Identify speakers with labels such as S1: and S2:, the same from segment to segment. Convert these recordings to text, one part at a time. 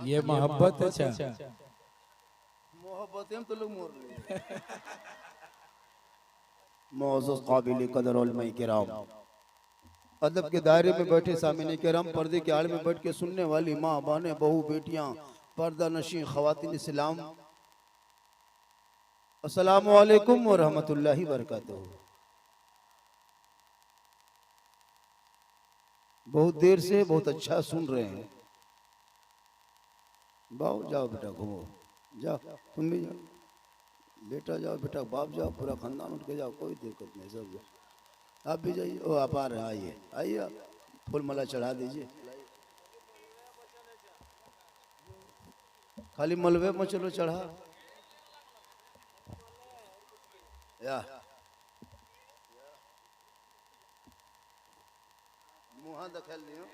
S1: ये मोहब्बत अच्छा
S2: मोहब्बत हम तो लोग मोर रहे मौजूद काबिल कदर उलमा किराम अदब के दायरे में बैठे सामने किराम पर्दे के आड़ में बैठ के सुनने वाली माँ बहनें बहू बेटियां पर्दा नशी खवातीन इस्लाम अस्सलामु अलैकुम व रहमतुल्लाहि व बरकातहू। बहुत देर से बहुत अच्छा सुन रहे हैं। बाओ जाओ बेटा घूमो जाओ तुम भी जाओ बेटा जाओ बेटा बाप जाओ पूरा खानदान उठ के जाओ कोई दिक्कत नहीं सब जाओ आप भी जाइए। ओ आप आ रहे हैं आइए आइए आप फूल माला चढ़ा दीजिए। खाली मलबे में चलो चढ़ा या मुँह दखल लियो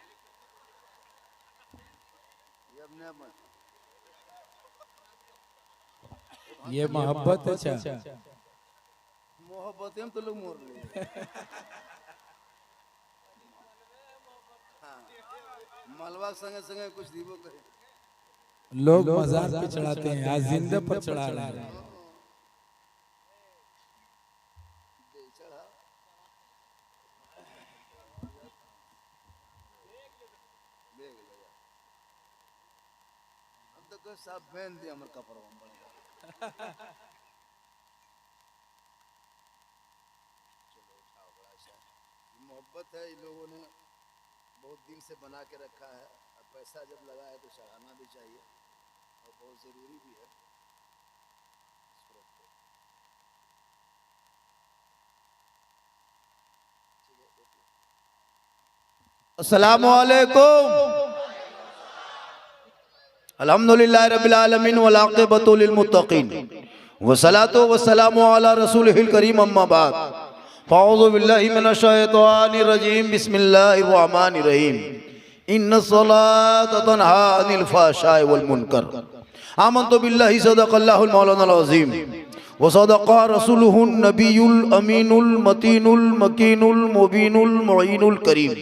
S1: ये मोहब्बत अच्छा
S2: मोहब्बत हम तो लोग मोर रहे मलबा संगे संगे कुछ दीवो करे
S1: लोग मजार पे चढ़ाते हैं, आज जिंदा पर चढ़ा रहे हैं। सब बहन दे हमर कपड़ा मोहब्बत है इन लोगों ने बहुत दिन से बना के रखा है। अब पैसा जब लगा है तो चढ़ाना भी चाहिए और बहुत जरूरी भी है। अस्सलामु अलैकुम अल्हम्दुलिल्लाह रब्बिल आलमीन वल आक़िबतु लिल मुत्तक़ीन वस्सलातु वस्सलामु अला रसूलिहिल करीम अम्मा बाद फ़अऊज़ु बिल्लाहि मिनश शैतानिर रजीम बिस्मिल्लाहिर रहमानिर रहीम इन्नस सलाता तन्हा अनिल फ़हशाइ वल मुनकर आमन्तु बिल्लाहि सदक़ल्लाहुल मौलानाल अज़ीम व सदक़ा रसूलुहुन नबियुल अमीनुल मतीनुल मकीनुल मुबीनुल मुईनुल करीम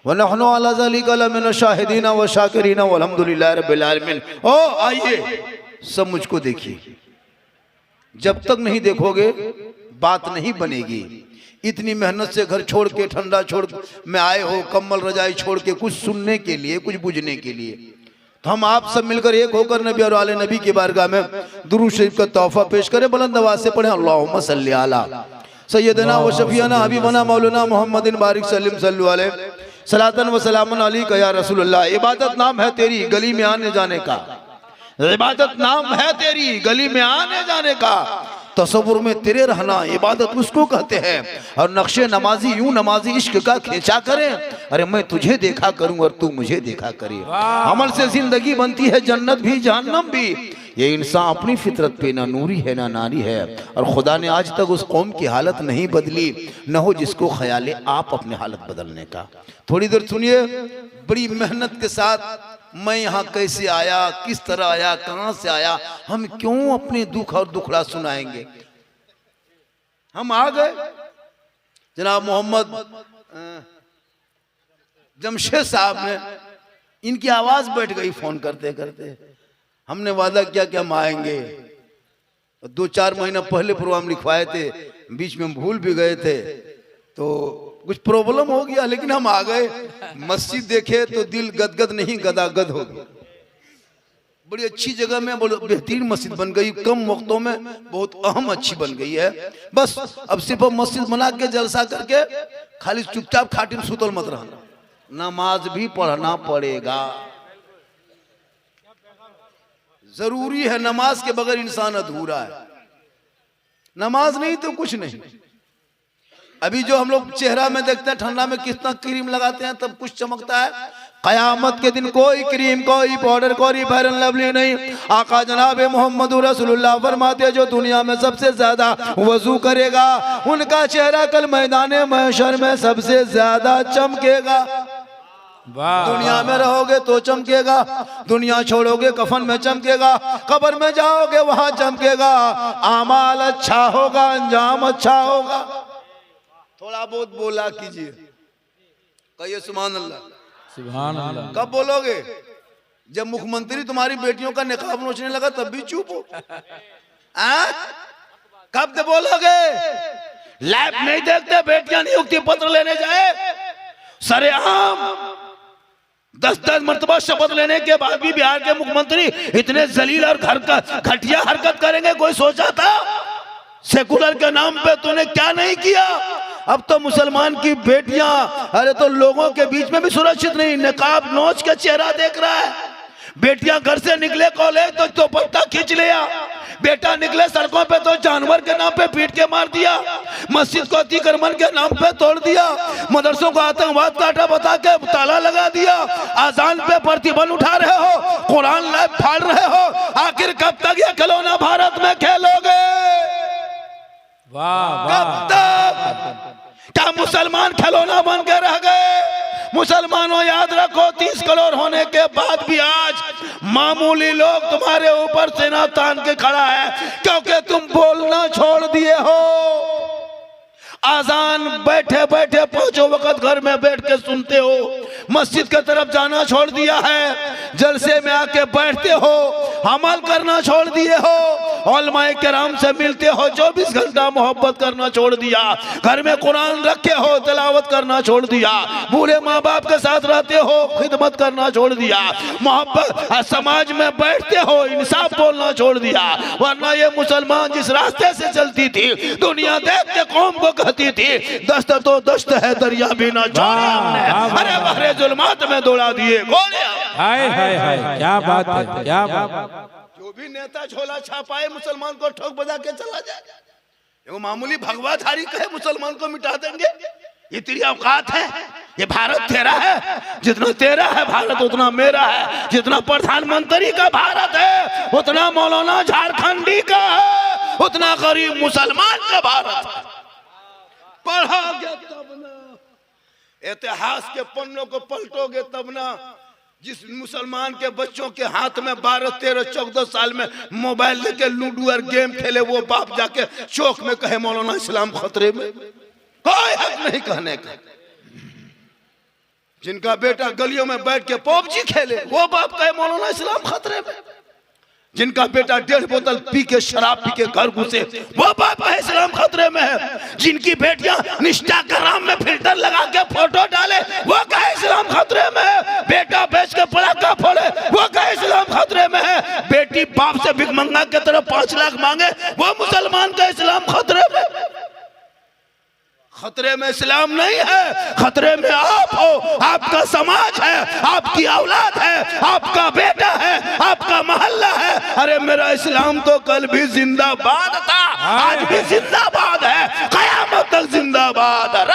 S1: वनहनु अला ज़ालिका लमिन शाहिदीन व शाकिरीन वल्हम्दुलिल्लाहि रब्बिल आलमीन। ओ आइए सब मुझको देखिए, जब तक नहीं देखोगे बात नहीं बनेगी। इतनी मेहनत से घर छोड़ के ठंडा छोड़ में आए हो, कम्बल रजाई छोड़ के कुछ सुनने के लिए कुछ बुझने के लिए, तो हम आप सब मिलकर एक होकर नबी और आले नबी की बारगाह में दुरूद शरीफ का तोहफा पेश करें। बुलंद आवाज से पढ़ें अल्लाहुम्मा सल्ली अला सय्यदना व शफीना हबीबना मौलाना मुहम्मदिन बारिक सल्लल्लाहु अलैहि सलातन व सलामन अलैका या रसूलल्लाह। इबादत नाम है तेरी गली में आने जाने का, इबादत नाम है तेरी गली में आने जाने का, तसव्वुर में तेरे रहना इबादत उसको कहते हैं। और नक्शे नमाजी यूं नमाजी इश्क का खींचा करें, अरे मैं तुझे देखा करूं और तू मुझे देखा करे। अमल से जिंदगी बनती है जन्नत भी जहन्नम भी। ये इंसान अपनी फितरत पे ना नूरी है ना नारी है, और खुदा ने आज तक उस कौम की हालत नहीं बदली, न हो जिसको ख्याल है आप अपने हालत बदलने का। थोड़ी देर सुनिए, बड़ी मेहनत के साथ मैं यहाँ कैसे आया, किस तरह आया, कहाँ से आया, हम क्यों अपने दुख और दुखड़ा सुनाएंगे। हम आ गए, जनाब मोहम्मद जमशेद साहब ने, इनकी आवाज बैठ गई फोन करते करते। हमने वादा किया कि हम आएंगे, 2-4 महीना पहले प्रोग्राम लिखवाए थे, बीच में भूल भी गए थे, तो कुछ प्रॉब्लम हो गया, लेकिन हम आ गए। मस्जिद देखे तो दिल गदगद नहीं गदागद हो गया। बड़ी अच्छी जगह में बेहतरीन मस्जिद बन गई, कम वक्तों में बहुत अहम अच्छी बन गई है। बस अब सिर्फ मस्जिद बना के जलसा करके खाली चुपचाप खाटी में सुतल मत रहना, नमाज भी पढ़ना पड़ेगा, जरूरी है। नमाज के बगैर इंसान अधूरा है, नमाज नहीं तो कुछ नहीं। अभी जो हम लोग चेहरा में देखते हैं ठंडा में कितना क्रीम लगाते हैं तब कुछ चमकता है, कयामत के दिन कोई क्रीम कोई पाउडर कोई फेयर एंड लवली नहीं। आका जनाब मोहम्मद रसूलुल्लाह फरमाते हैं जो दुनिया में सबसे ज्यादा वजू करेगा उनका चेहरा कल मैदान महशर में सबसे ज्यादा चमकेगा। दुनिया में रहोगे तो चमकेगा, दुनिया छोड़ोगे कफन में चमकेगा, कब्र में जाओगे वहां चमकेगा। आमाल अच्छा होगा, अंजाम अच्छा होगा। थोड़ा बहुत बोला कीजिए, कहिए सुभान अल्लाह। सुभान अल्लाह।
S2: कब बोलोगे?
S1: जब मुख्यमंत्री तुम्हारी बेटियों का निकाब नोचने लगा तब भी चुप हो? कब तो बोलोगे? लैब नहीं देखते, बेटियां नियुक्ति पत्र लेने जाए सरेआम 10-10 मरतबा शपथ लेने के बाद भी बिहार के मुख्यमंत्री इतने जलील और घर का घटिया हरकत करेंगे? कोई सोचा था? सेकुलर के नाम पे तूने क्या नहीं किया? अब तो मुसलमान की बेटियां, अरे तो लोगों के बीच में भी सुरक्षित नहीं, निकाब नोच के चेहरा देख रहा है। बेटियां घर से निकले कॉलेज तो दुपट्टा खींच लिया, बेटा निकले सड़कों पे तो जानवर के नाम पे पीट के मार दिया, मस्जिद को अतिक्रमण के नाम पे तोड़ दिया, मदरसों को आतंकवाद का अड्डा बता के ताला लगा दिया, आजान पे प्रतिबंध उठा रहे हो, कुरान लैब फाड़ रहे हो। आखिर कब तक ये खिलौना भारत में खेलोगे? कब तक? क्या मुसलमान खिलौना बन के रह गए? मुसलमानों याद रखो, 30 करोड़ होने के बाद भी आज मामूली लोग तुम्हारे ऊपर सेना तान के खड़ा है, क्योंकि तुम बोलना छोड़ दिए हो। आजान बैठे बैठे 5 वक्त घर में बैठ के सुनते हो, मस्जिद की तरफ जाना छोड़ दिया है, जलसे में आके बैठते हो, अमल करना छोड़ दिए हो, उलमाए किराम से मिलते हो, 24 घंटा मोहब्बत करना छोड़ दिया, घर में कुरान रखे हो, तिलावत करना छोड़ दिया, बूढ़े माँ बाप के साथ रहते हो, खिदमत करना छोड़ दिया, मोहब्बत समाज में बैठते हो, इंसाफ बोलना छोड़ दिया। वरना ये मुसलमान जिस रास्ते से चलती थी, दुनिया देख के कौम को कहती थी दस्त तो दस्त है, दरिया भी ना छोड़े हमने, अरे बाहरे जुल्मात में दौड़ा दिए गोले।
S3: हाय हाय हाय, क्या बात है, क्या बात।
S1: जो भी नेता झोला छापाए मुसलमान को ठोक बजा के चला जाए, वो मामूली भगवाधारी कहे मुसलमान को मिटा देंगे, ये तेरी औकात है? ये भारत तेरा है, जितना तेरा है भारत उतना मेरा है, जितना प्रधानमंत्री का भारत है उतना मौलाना झारखंडी का है, उतना गरीब मुसलमान का भारत है। पढ़ोगे तब ना, इतिहास के पन्नों को पलटोगे तब ना। जिस मुसलमान के बच्चों के हाथ में 12, 13, 14 साल में मोबाइल लेके लूडो और गेम खेले, वो बाप जाके चौक में कहे मौलाना इस्लाम खतरे में, कोई हक नहीं कहने का। जिनका बेटा गलियों में बैठ के पबजी खेले, वो बाप कहे मौलाना इस्लाम खतरे में। जिनका बेटा 1.5 बोतल पी के शराब पी के घर घुसे, वो बाप कहे इस्लाम खतरे में है। जिनकी बेटियां इंस्टाग्राम में फिल्टर लगा के फोटो डाले, वो कहे इस्लाम खतरे में है। बेटा बेच के पटाखा फोड़े, वो कहे इस्लाम खतरे में है। बेटी बाप से भिखमंगा के तरफ 5 लाख मांगे, वो मुसलमान का इस्लाम खतरे में। खतरे में इस्लाम नहीं है, खतरे में आप हो, आपका समाज है, आपकी औलाद है, आपका बेटा है, आपका मोहल्ला है। अरे मेरा इस्लाम तो कल भी जिंदाबाद था, आज भी जिंदाबाद है, कयामत तक जिंदाबाद है।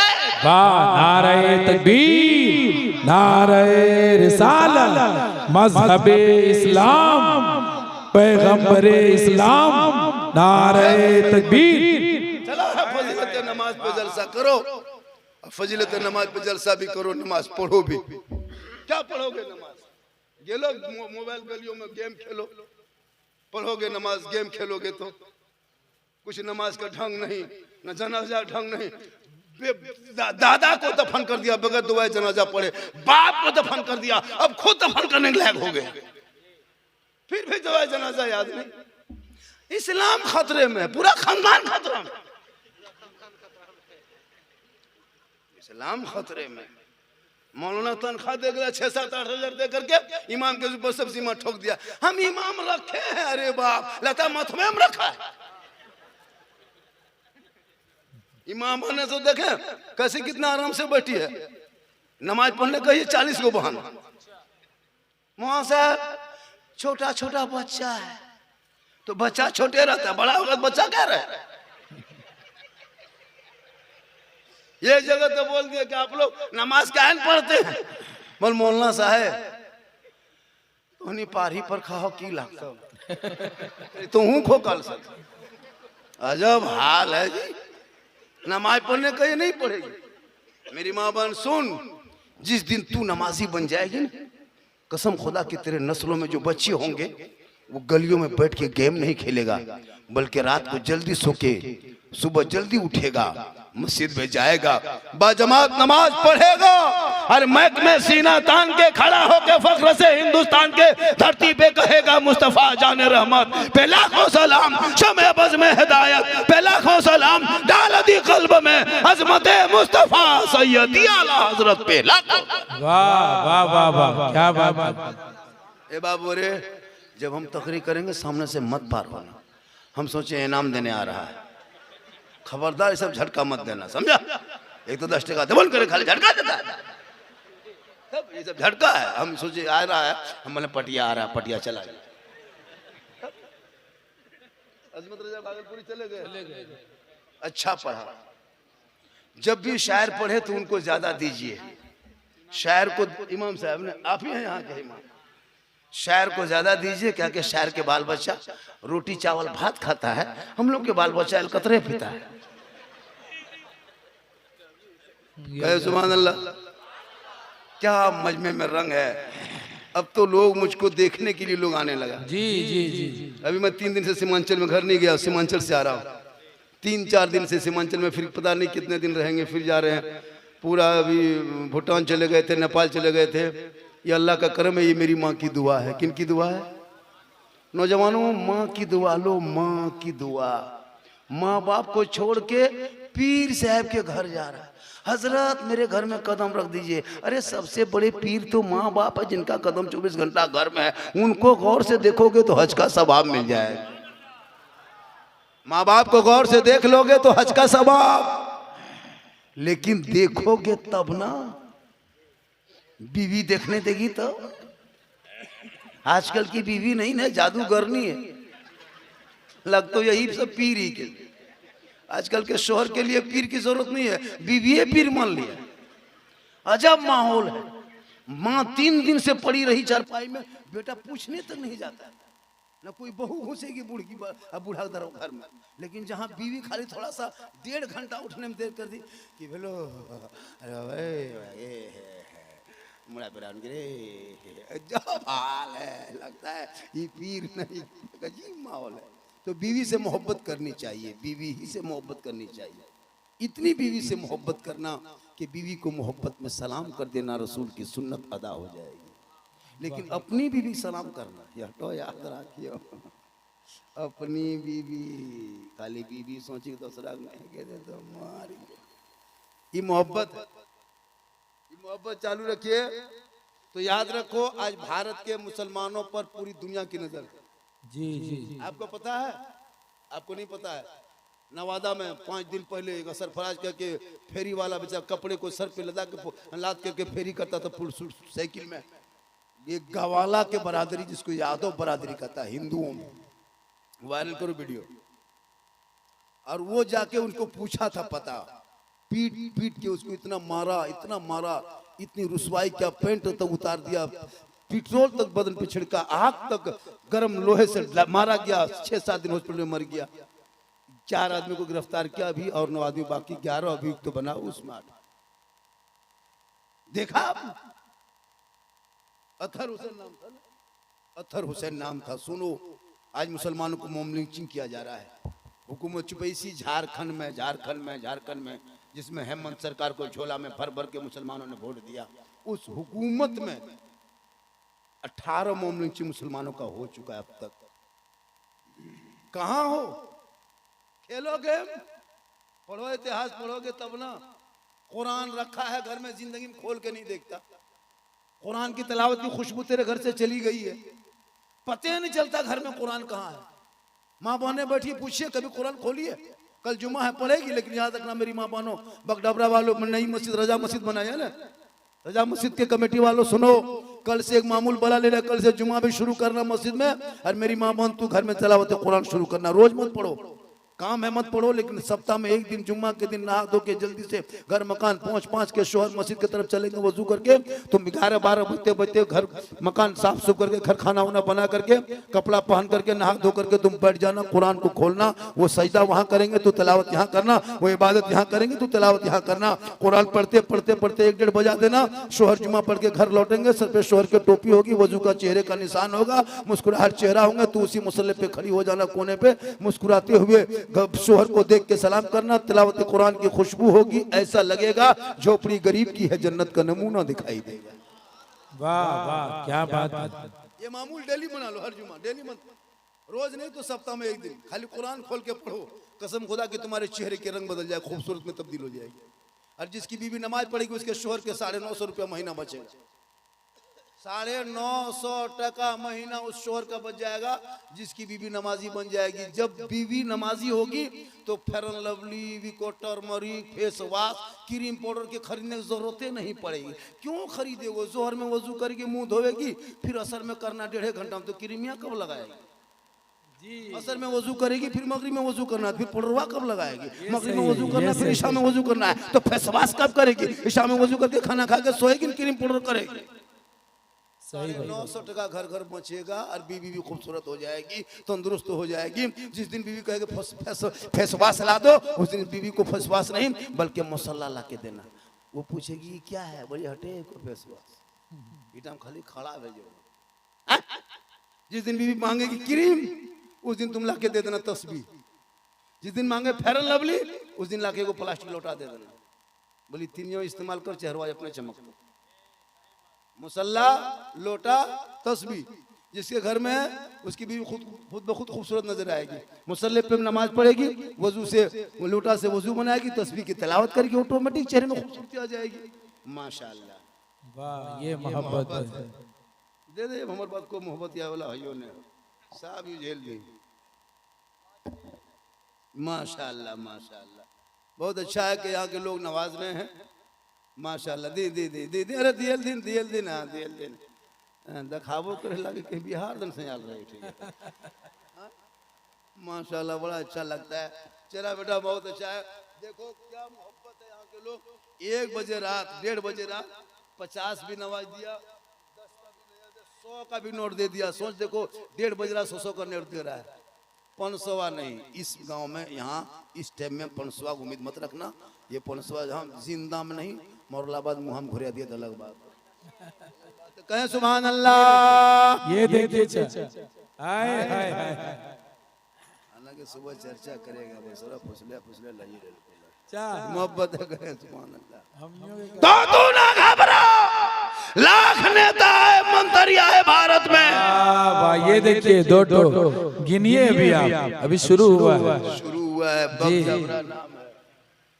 S3: नारे तकबीर, नारे रिसालत, मज़हबे इस्लाम, पैगंबरे इस्लाम, नारे तकबीर।
S1: फजीलत नमाज पे जलसा करो, फजीलत नमाज पे जलसा भी करो, नमाज पढ़ो भी। क्या पढ़ोगे नमाज? ये लोग मोबाइल गलियों में गेम खेलो, पढ़ोगे नमाज, गेम खेलोगे तो कुछ नमाज का ढंग नहीं, न जनाजा ढंग नहीं। दादा को दफन कर दिया बगैर दुआए जनाजा पढ़े, बाप को दफन कर दिया, अब खुद दफन करने के लायक हो गए, फिर भी दुआए जनाजा याद नहीं। इस्लाम खतरे में, पूरा खानदान खतरा में, इस्लाम खतरे में। मौलाना तनख्वाह दे गया 6-7-8 हजार दे करके इमाम के ऊपर सब सीमा ठोक दिया। हम इमाम रखे हैं, अरे बाप, लता मथमे में रखा है। इमाम ने तो देखे कैसे कितना आराम से बैठी है, नमाज पढ़ने का ये 40 को बहाना। वहां से छोटा छोटा बच्चा है, तो बच्चा छोटे रहता है, बड़ा होगा बच्चा क्या रहे। ये जगह तो बोल दिया कि आप लोग नमाज काहे न पढ़ते हैं। बोल मौलाना साहब उन्हीं पारी पर खाओ की लगता तो हूँ खो कल सक। अजब हाल है जी, नमाज पढ़ने का ये नहीं पढ़ेगी। मेरी माँ बहन सुन, जिस दिन तू नमाजी बन जाएगी ना, कसम खुदा की तेरे नस्लों में जो बच्चे होंगे वो गलियों में बैठ के गेम नहीं खेलेगा, बल्कि रात को जल्दी सो के सुबह जल्दी उठेगा, मस्जिद में जाएगा, बाजमात नमाज पढ़ेगा, और मैक में सीना तान के खड़ा होके फख्र से हिंदुस्तान के धरती पे कहेगा मुस्तफा जाने रहमत पे लाखों सलाम, शमे बज़ में हिदायत पे लाखों सलाम, डाल दी कल्ब में अजमत मुस्तफा सैयदी आला हजरत पे लाखों।
S3: वाह वाह वाह वाह, क्या बात।
S2: ए बाबू रे, जब हम तकरीर करेंगे सामने से मत पार होना। हम सोचे इनाम देने आ रहा है, खबरदार ये सब झटका मत देना, समझा? एक तो 10 टका दबन करे खाली झटका देता है, तब ये सब झटका है। हम सोचे आ रहा है, हम बोले पटिया आ रहा है, पटिया चला गया। अजमत रजा भागलपुरी चले गए। अच्छा पढ़ा। जब भी शायर पढ़े तो उनको ज्यादा दीजिए। शायर को इमाम साहब ने, आप ही हैं यहाँ के इमाम, शायर को ज्यादा दीजिए। क्या कि शायर के बाल बच्चा रोटी चावल भात खाता है, हम लोग के बाल बच्चा अलकतरे पीता है। कहे सुभान अल्लाह। क्या मजमे में रंग है। अब तो लोग मुझको देखने के लिए लोग आने लगा।
S3: जी जी जी जी।
S2: अभी मैं 3 दिन से सीमांचल में घर नहीं गया, सीमांचल से आ रहा हूँ। 3-4 दिन से सीमांचल में, फिर पता नहीं कितने दिन रहेंगे, फिर जा रहे हैं। पूरा अभी भूटान चले गए थे, नेपाल चले गए थे। ये अल्लाह का करम है, ये मेरी माँ की दुआ है। किन की दुआ है? नौजवानों, माँ की दुआ लो, माँ की दुआ। माँ बाप को छोड़ के पीर साहब के घर जा रहा है। हजरत मेरे घर में कदम रख दीजिए। अरे सबसे बड़े पीर तो माँ बाप है, जिनका कदम 24 घंटा घर में है। उनको गौर से देखोगे तो हज का सवाब मिल जाएगा। माँ बाप को गौर से देख लोगे तो हज का सवाब, लेकिन देखोगे तब ना, बीवी देखने देगी तो। आजकल की बीवी नहीं ना, जादूगरनी है। लग तो यही सब पीर ही के। आजकल के शोहर के लिए पीर की जरूरत नहीं है, बीवी पीर मान लिया। अजब माहौल है। माँ 3 दिन से पड़ी रही चारपाई में, बेटा पूछने तक नहीं जाता। न कोई बहू घुसेगी बूढ़ा घर में, लेकिन जहाँ बीवी खाली थोड़ा सा 1.5 घंटा उठने में देर कर दी कि बोलो मुड़ा जब हाल है, लगता है ये पीर नहीं। अजीब माहौल है। तो बीवी से मोहब्बत करनी चाहिए, बीवी ही से मोहब्बत करनी चाहिए। इतनी बीवी से मोहब्बत करना कि बीवी को मोहब्बत में सलाम कर देना, रसूल की सुन्नत अदा हो जाएगी। लेकिन अपनी बीवी सलाम करना, यह तो याद रखियो। अपनी बीवी, खाली बीवी सोची दूसरा नहीं कहते तो मार। ये मोहब्बत है, ये मोहब्बत चालू रखिए। तो याद रखो, आज भारत के मुसलमानों पर पूरी दुनिया की नजर है।
S3: जी जी जी।
S2: आपको पता है? आपको नहीं पता है? नवादा में 5 दिन पहले एक सरफराज करके फेरी वाला बेचा कपड़े को सर पे लाद करके फेरी करता था साइकिल में। ये गवाला के बरादरी, जिसको यादव बरादरी कहता है हिंदुओं में, वायरल करो वीडियो। और वो जाके उनको पूछा था पता, पीट पीट के उसको इतना मारा, इतना मारा, इतनी रुसवाई, क्या पैंट तक उतार दिया, पेट्रोल तक बदन पे छिड़का, आग तक गर्म लोहे से मारा गया। 6-7 दिन हॉस्पिटल में मर गया। 4 आदमी को गिरफ्तार किया अभी, और 9 आदमी बाकी, 11 अभियुक्त तो बना उसमें। देखा आप? अतहर हुसैन नाम था ना, अतहर हुसैन नाम था। सुनो, आज मुसलमानों को मोम लिंचिंग किया जा रहा है। हुकूमत चुपैसी झारखंड में जिसमें हेमंत सरकार को झोला में भर भर के मुसलमानों ने वोट दिया, उस हुकूमत में 18 मोम लिंचिंग मुसलमानों का हो चुका है अब तक। कहाँ हो? खेलोगे, पढ़ो इतिहास, पढ़ोगे तब ना। कुरान रखा है घर में, जिंदगी में खोल के नहीं देखता। कुरान की तिलावत की खुशबू तेरे घर से चली गई है, पता नहीं चलता घर में कुरान कहाँ है। माँ बहने बैठी, पूछिए कभी कुरान खोलिए। कल जुमा है, पढ़ेगी, लेकिन याद रखना मेरी माँ बहनों, बगडबरा वालों में नई मस्जिद रजा मस्जिद बनाई है ना, रजा मस्जिद के कमेटी वालों सुनो, कल से एक मामूल बना लेना, कल से जुमा भी शुरू करना मस्जिद में। और मेरी माँ बहन, तू घर में तिलावत कुरान शुरू करना। रोज मत पढ़ो, काम है मत पढ़ो, लेकिन सप्ताह में एक दिन, जुम्मा के दिन नहा धो के जल्दी से घर मकान पहुंच के शोहर मस्जिद की तरफ चलेंगे वजू करके। तुम 11-12 बजते घर मकान साफ सुफ करके, घर खाना वाना बना करके, कपड़ा पहन करके, नहा धो करके तुम बैठ जाना, कुरान को खोलना। वो सजदा वहां करेंगे तो तिलावत यहाँ करना, वो इबादत यहाँ करेंगे तो तिलावत यहाँ करना। कुरान पढ़ते पढ़ते पढ़ते 1-1:30 बजा देना। शोहर जुम्मा पढ़ के घर लौटेंगे, सर पे शोहर की टोपी होगी, वजू का चेहरे का निशान होगा, मुस्कुराहट चेहरा होंगे, तो उसी मुसल्ले पे खड़ी हो जाना कोने पे, मुस्कुराते हुए
S1: शोहर को देख के सलाम करना, तिलावत कुरान की खुशबू होगी, ऐसा लगेगा झोपड़ी गरीब की है, जन्नत का नमूना दिखाई देगा।
S3: वाह वाह क्या बात है।
S2: ये मामूल डेली बना लो, हर जुमा डेली मत, रोज नहीं तो सप्ताह में एक दिन खाली कुरान खोल के पढ़ो, कसम खुदा कि तुम्हारे चेहरे के रंग बदल जाए, खूबसूरत में तब्दील हो जाएगी। और जिसकी बीवी नमाज पढ़ेगी उसके शोहर के 950 रुपया महीना बचेगा, 950 टका महीना उस शोहर का बच जाएगा जिसकी बीवी नमाजी बन जाएगी। जब बीवी नमाजी होगी तो fair and lovely, Vicco, turmeric, face wash, cream powder के खरीदने की जरूरत नहीं पड़ेगी। क्यों खरीदे? वो जोहर में वजू करके मुंह धोएगी, फिर असर में करना 1.5 घंटा में, तो क्रीमिया कब लगाएगी? असर में वजू करेगी, फिर मगरिब में वजू करना है, फिर पाउडरवा कब लगाएगी? मगरिब में वजू करना, फिर ईशा में वजू करना है, तो फेस वॉश कब करेगी? ईशा में वजू करके खाना खा के सोएगी, क्रीम पाउडर करेगी। 900 टका घर घर बचेगा और बीवी भी खूबसूरत हो जाएगी, तंदुरुस्त हो जाएगी। जिस दिन बीवी कहेगी फेस वॉश ला दो, उस दिन बीवी को फेस वॉश नहीं बल्कि मसाला ला के देना। वो पूछेगी क्या है, बोले हटे को फेस वॉश, इटम खाली खड़ा भेजो। जिस दिन बीवी मांगेगी क्रीम, उस दिन तुम लाके दे देना तस्बीह। जिस दिन मांगे फेयर एंड लवली, उस दिन लाके को प्लास्टिक लौटा दे देना। बोली तीनों इस्तेमाल कर, चेहरा अपने चमक। मुसल्ला, लोटा, तस्बीह, जिसके घर में है उसकी बीवी खुद ब खुद खूबसूरत नजर आएगी। मुसल्ले पे नमाज पढ़ेगी, वजू से लोटा से वजू बनाएगी, तस्बीह की तिलावत करके ऑटोमेटिक चेहरे में खूबसूरती आ जाएगी। माशाअल्लाह,
S3: वाह ये मोहब्बत है।
S2: दे दे हमारे बात को मोहब्बत या वाला भाइयों ने साहब यू झेल दी। माशाअल्लाह माशाअल्लाह, बहुत अच्छा है कि यहाँ के लोग नवाज रहे हैं। माशाअल्लाह, दी दी दी दी दी, अरे दियल दिन हाँ दियल दिन दिखावो करे लगे कि बिहार दिन से याद रहे। ठीक है, माशाअल्लाह, बड़ा अच्छा लगता है। चला बेटा बहुत अच्छा है। देखो क्या मोहब्बत है यहाँ के लोग। 1 बजे रात, 1:30 बजे रात 50 भी नवाज दिया, 10 का भी नहीं दिया, 100 का भी नोट दे दिया। सोच देखो 1:30 बजे रात 100 का नोट दे रहा है। 500 नहीं, इस गांव में यहाँ इस टाइम में 500 उम्मीद मत रखना। ये 500 हम जिंदा में नहीं, मौलाबाद मुँह हम घुरिया दिए तो अलग बात। तो कहें सुभान अल्लाह।
S3: ये देखिए हाय हाय हाय,
S2: हालांकि सुबह चर्चा करेगा, बस फुसले लाइए
S3: चा
S2: मोहब्बत है। कहें सुभान अल्लाह।
S1: तो तू ना घबरा, लाख नेता है, मंत्रिया है भारत में।
S3: वाह ये देखिए दो गिनिए अभी आप, अभी शुरू हुआ है।
S2: शुरू हुआ है, बग जबरा नाम है।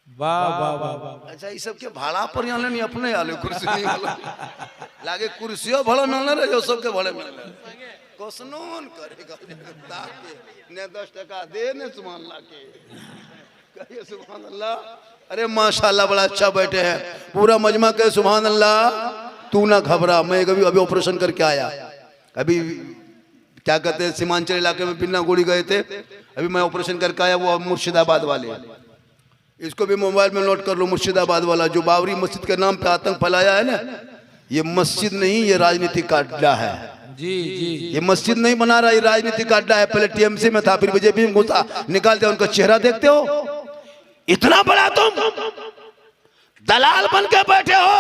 S3: वाह वाह वाह।
S2: अच्छा, ये सब के भाड़ा पर यहाँ नहीं, अपने आले कुर्सी नहीं वाला लागे, कुर्सियों भला मिलने रहे जो सबके भले मिलने कोसनोन करेगा ने 10 टका दे ने सुभान अल्लाह के कहिए सुभान अल्लाह। अरे माशाअल्लाह, बड़ा अच्छा बैठे हैं, पूरा मजमा कहे सुभान अल्लाह। तू ना घबरा, मैं अभी ऑपरेशन करके आया, अभी क्या कहते हैं सीमांचल इलाके में बिन्ना गोली गए थे, अभी मैं ऑपरेशन करके आया। वो मुर्शिदाबाद वाले, इसको भी मोबाइल में नोट कर लो। मुर्शिदाबाद वाला जो बाबरी मस्जिद के नाम पे आतंक फैलाया है ना, ये मस्जिद नहीं, ये राजनीतिक अड्डा है।
S3: जी जी,
S2: ये मस्जिद नहीं बना रहा, ये राजनीतिक अड्डा है। पहले टीएमसी में था, फिर बीजेपी में घुसा, निकाल दिया। उनका चेहरा देखते हो, इतना बड़ा तुम दलाल बन के बैठे हो।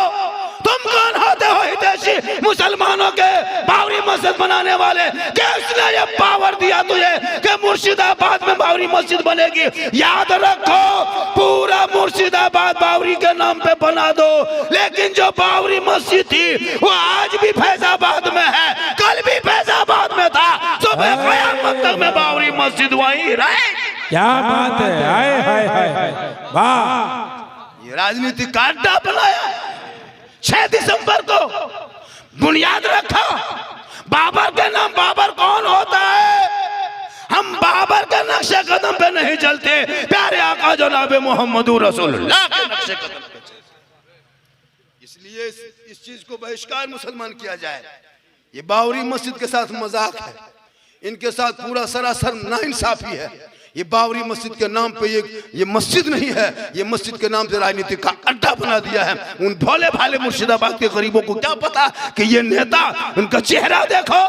S2: तुम कौन होते हो हितैषी मुसलमानों के बाबरी मस्जिद बनाने वाले? किसने ये पावर दिया तुझे कि मुर्शिदाबाद में बाबरी मस्जिद बनेगी? याद रखो, पूरा मुर्शिदाबाद बाबरी के नाम पे बना दो, लेकिन जो बाबरी मस्जिद थी वो आज भी फैजाबाद में है, कल भी फैजाबाद में था, सुबह क़यामत तक में बाबरी मस्जिद वहीं रहे।
S3: क्या बात है, हाय हाय हाय, वाह।
S2: ये राजनीतिक अड्डा बनाया। 6 दिसंबर को बुनियाद रखा। बाबर के नाम, बाबर कौन होता है? हम बाबर के नक्शे कदम पे नहीं चलते, प्यारे आका जनाब मोहम्मद रसूलुल्लाह के नक्शे कदम पे चलते। इसलिए इस चीज को बहिष्कार मुसलमान किया जाए। ये बाबरी मस्जिद के साथ मजाक है, इनके साथ पूरा सरासर नाइंसाफी है। ये बाबरी मस्जिद के नाम पे ये मस्जिद नहीं है, ये मस्जिद के नाम से राजनीति का अड्डा बना दिया है। उन भोले भाले मुर्शिदाबाद के गरीबों को क्या पता कि ये नेता, उनका चेहरा देखो,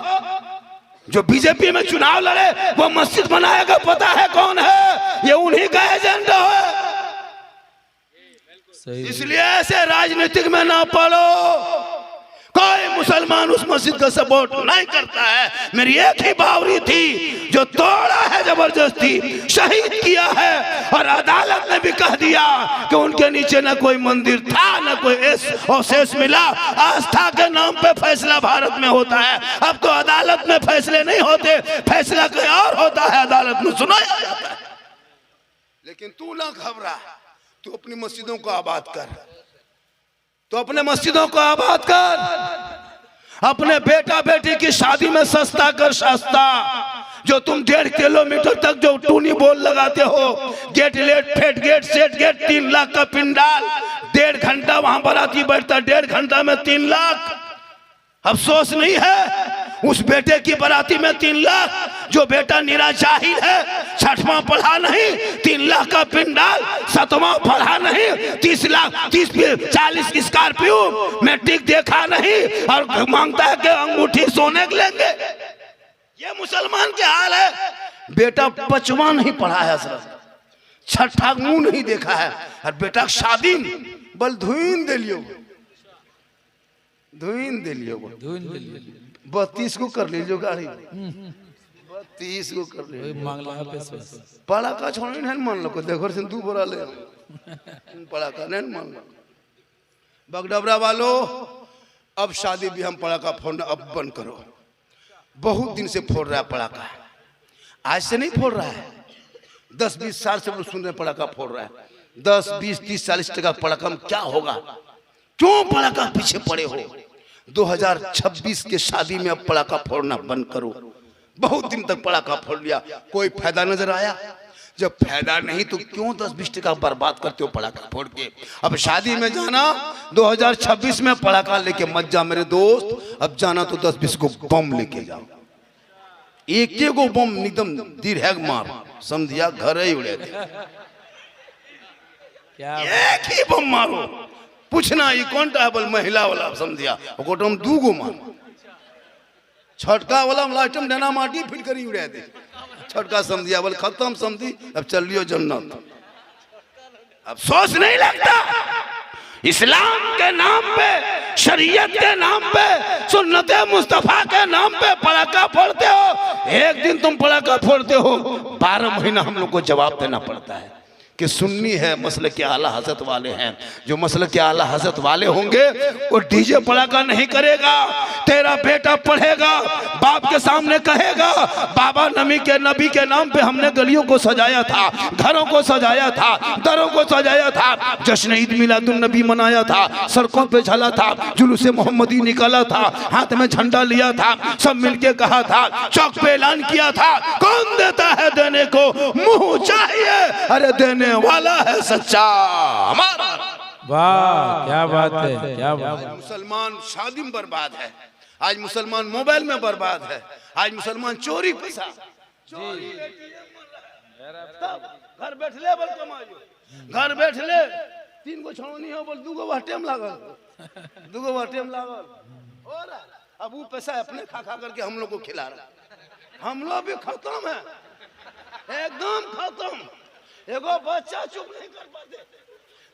S2: जो बीजेपी में चुनाव लड़े वो मस्जिद बनाएगा, पता है कौन है? ये उन्हीं का एजेंडा है। इसलिए ऐसे राजनीतिक में ना पड़ो। कोई मुसलमान उस मस्जिद का सपोर्ट नहीं करता है। मेरी एक ही बावरी थी जो तोड़ा है जबरदस्ती, शहीद किया है, और अदालत ने भी कह दिया कि उनके नीचे न कोई मंदिर था न कोई अवशेष मिला। आस्था के नाम पे फैसला भारत में होता है। अब तो अदालत में फैसले नहीं होते, फैसला कोई और होता है, अदालत में सुनाया जाता है। लेकिन तू ना घबरा, तू अपनी मस्जिदों को आबाद कर, तो अपने मस्जिदों को आबाद कर। अपने बेटा बेटी की शादी में सस्ता कर सस्ता। जो तुम 1.5 किलोमीटर तक जो टूनी बोल लगाते हो, गेट लेट फेट गेट सेट गेट, 3 लाख का पिंडाल, 1.5 घंटा वहां बाराती बैठता, 1.5 घंटा में 3 लाख। अफसोस नहीं है उस बेटे की बाराती में 3 लाख। जो बेटा निरा जाहिल है, 6वां पढ़ा नहीं, 3 लाख का पिंडाल, 7वां पढ़ा नहीं, 40 स्कॉर्पियो, मैट्रिक देखा नहीं, और मांगता है कि अंगूठी सोने के लेंगे। ये मुसलमान के हाल है। बेटा 5वां नहीं पढ़ा है हजरत, 6ठा मुंह नहीं देखा है, और बेटा शादी बल धुइन दे लियो, धुइन दे लियो, 32 को कर लीजिए गाड़ी, 32 को कर लीजिए। पढ़ा का छोड़ी नहीं मान लो, देखो से 2 बोरा ले पढ़ा का नहीं मान लो। बगडबरा वालों, अब शादी भी हम पढ़ा का फोड़ना अब बंद करो। बहुत दिन से फोड़ रहा है पढ़ा का, आज से नहीं फोड़ रहा है, 10-20 साल से सुन रहे पढ़ा का फोड़ रहा है। 10, 20, 30, 40 टका पढ़ा का क्या होगा? क्यों पढ़ा का पीछे पड़े हो? 2026 के शादी में अब पड़ाका फोड़ना बंद करो। बहुत दिन तक पड़ाका फोड़ लिया, कोई फायदा नजर आया? जब फायदा नहीं तो क्यों 10-20 टका बर्बाद करते हो पड़ाका फोड़ के? अब शादी में जाना 2026 में पड़ाका लेके मत जा मेरे दोस्त, अब जाना तो 10-20 को बम लेके जाओ। एक को बम एकदम दिरहग मार, समझिया घर ही उड़े थे। एक ही बम मारो, पूछना ये कौन टा है? बोल महिला वाला, समझिया ओकोटम 2 गो मार। छटका वाला लाइटम देना माटी फिर करी उड़े दे, छटका समझिया बोल खत्म समझी, अब चल लियो जन्नत। अब सोच नहीं लगता इस्लाम के नाम पे, शरीयत के नाम पे, सुन्नत मुस्तफा के नाम पे पड़ाका फोड़ते हो। एक दिन तुम पड़ाका फोड़ते हो, 12 महीना हम लोग को जवाब देना पड़ता है कि सुन्नी है, मसले के आला हजरत वाले हैं। जो मसले के आला हजरत वाले होंगे वो डीजे पड़ाका नहीं करेगा। तेरा बेटा पढ़ेगा, बाप के सामने कहेगा बाबा नबी के नाम पे हमने गलियों को सजाया था, घरों को सजाया था, दरों को सजाया था, जश्न ईद मिलादुन नबी मनाया था, सड़कों पे चला था, जुलूसे मोहम्मदी निकाला था, हाथ में झंडा लिया था, सब मिलके कहा था, चौक पे ऐलान किया था। कौन देता है देने को? मुंह चाहिए, अरे देने वाला है सच्चा हमारा।
S3: वाह क्या बात है, क्या बात है।
S2: मुसलमान शादी में बर्बाद है, आज मुसलमान मोबाइल में बर्बाद है, आज मुसलमान चोरी पैसा, घर बैठ ले बोल कमाइयो, घर बैठ ले 3 गो छौनी हो बोल 2 गो वाटेम लागल, 2 गो वाटेम लागल, और अब वो पैसा अपने खा खा करके हम लोग को खिला रहा। हम लोग भी खत्म है, एकदम खत्म। एगो बच्चा चुप नहीं कर पाते।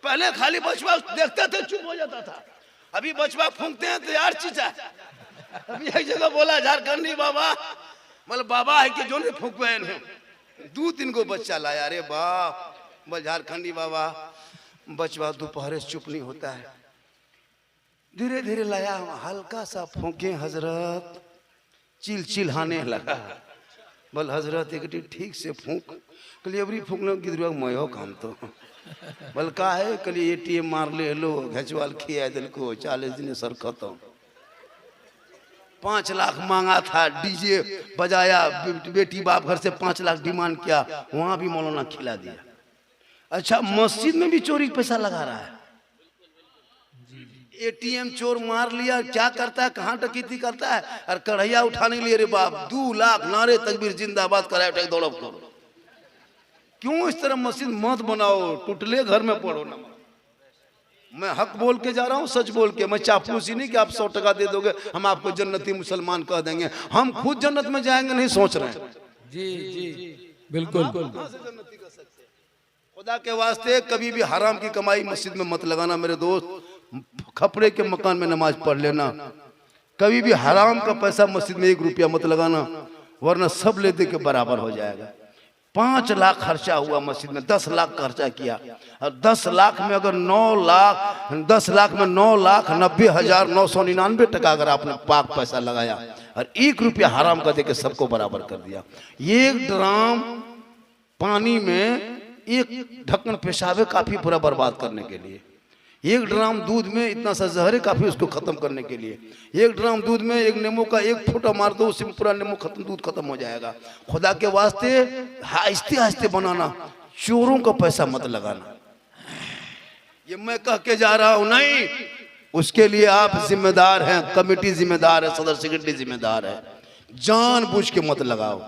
S2: पहले खाली बचवा देखते थे चुप हो जाता था, अभी बचवा फूंकते हैं तो यार चीचा। अभी एक जगह बोला झारखंडी बाबा, मतलब बाबा है कि जो नहीं फूंकवे हैं, 2-3 गो बच्चा लाया। अरे बाप, बोल झारखंडी बाबा बचवा दोपहर चुप नहीं होता है, धीरे धीरे लाया, हल्का सा फूंके हजरत, चिल्हाने लगा। बोल हजरत एक ठीक से फूंक, कलियबरी फूकने गिर मयो काम तो बोल का है, कली ATM मार ले लो, घचवाल खिया दिल को, 40 दिन सर खत्म। 5 लाख मांगा था, डीजे बजाया, बेटी बाप घर से 5 लाख डिमांड किया, वहां भी मौलाना खिला दिया। अच्छा मस्जिद में भी चोरी पैसा लगा रहा है, ATM चोर मार लिया, क्या करता है, कहाँ डकैती करता है, और कढ़ैया उठाने के लिए रे बाप 2 लाख नारे तकबीर जिंदाबाद कराए उठे दौड़ब करो। क्यों इस तरह मस्जिद मत बनाओ, टुटले घर में पढ़ो ना। मैं हक बोल के जा रहा हूँ, सच बोल के, मैं चापलूसी नहीं कि आप 100 टका दे दोगे हम आपको जन्नती मुसलमान कह देंगे। हम खुद जन्नत में जाएंगे नहीं सोच रहे हैं।
S3: जी जी बिल्कुल।
S2: खुदा के वास्ते कभी भी हराम की कमाई मस्जिद में मत लगाना मेरे दोस्त। खपड़े के मकान में नमाज पढ़ लेना, कभी भी हराम का पैसा मस्जिद में 1 रुपया मत लगाना, वरना सब ले दे के बराबर हो जाएगा। 5 लाख खर्चा हुआ मस्जिद में, 10 लाख खर्चा किया, और 10 लाख में अगर 10 लाख में 9,90,999 टका अगर आपने पाक पैसा लगाया और 1 रुपया हराम का देके सबको बराबर कर दिया। 1 ड्राम पानी में 1 ढक्कन पेशाब है काफी पूरा बर्बाद करने के लिए। 1 ड्राम दूध में इतना सा जहर है काफी उसको खत्म करने के लिए। 1 ड्राम दूध में 1 नींबू का 1 फुटा मार दो, उससे पूरा नींबू खत्म, दूध खत्म हो जाएगा। खुदा के वास्ते आहिस्ते आहिस्ते बनाना, चोरों का पैसा मत लगाना। ये मैं कह के जा रहा हूं नहीं, उसके लिए आप जिम्मेदार हैं, कमेटी जिम्मेदार है, सदर सेक्रेटरी जिम्मेदार है। जानबूझ के मत लगाओ।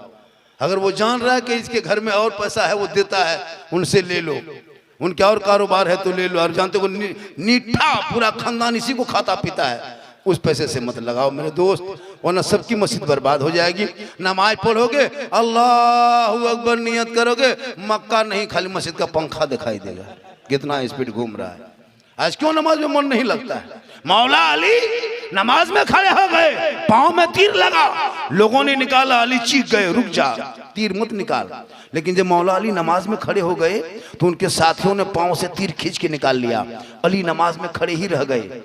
S2: अगर वो जान रहा है कि इसके घर में और पैसा है, वो देता है, उनसे ले लो, उनके और कारोबार है तो ले लो। और जानते हो नीठा पूरा खानदान इसी को खाता पीता है, उस पैसे से मत लगाओ मेरे दोस्त, वरना सबकी मस्जिद बर्बाद हो जाएगी। नमाज पढ़ोगे, अल्लाहू अकबर नियत करोगे, मक्का नहीं खाली मस्जिद का पंखा दिखाई देगा, कितना स्पीड घूम रहा है। आज क्यों नमाज में मन नहीं लगता है? मौला अली नमाज में खड़े हो गए, पांव में तीर लगा, लोगों ने निकाला, अली चीख गए, रुक जा, तीर मत निकाल। लेकिन जब मौला अली नमाज में खड़े हो गए तो उनके साथियों ने पांव से तीर खींच के निकाल लिया, अली नमाज में खड़े ही रह गए।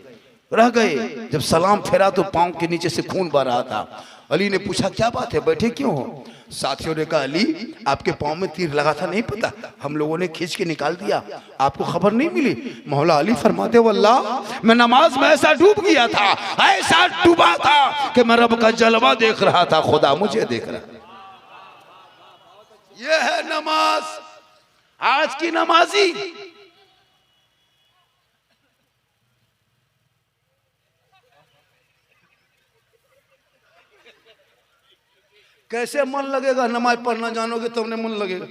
S2: जब सलाम फेरा तो पांव के नीचे से खून बह रहा था। अली ने पूछा क्या बात है, बैठे क्यों हो? साथियों ने कहा अली आपके पांव में तीर लगा था, नहीं पता, हम लोगों ने खींच के निकाल दिया, आपको खबर नहीं मिली? मौला अली फरमाते वल्लाह मैं नमाज में ऐसा डूब गया था, ऐसा डूबा था कि मैं रब का जलवा देख रहा था, खुदा मुझे देख रहा। ये है नमाज, आज की नमाजी। कैसे मन लगेगा? नमाज पढ़ना जानोगे तब न मन लगेगा।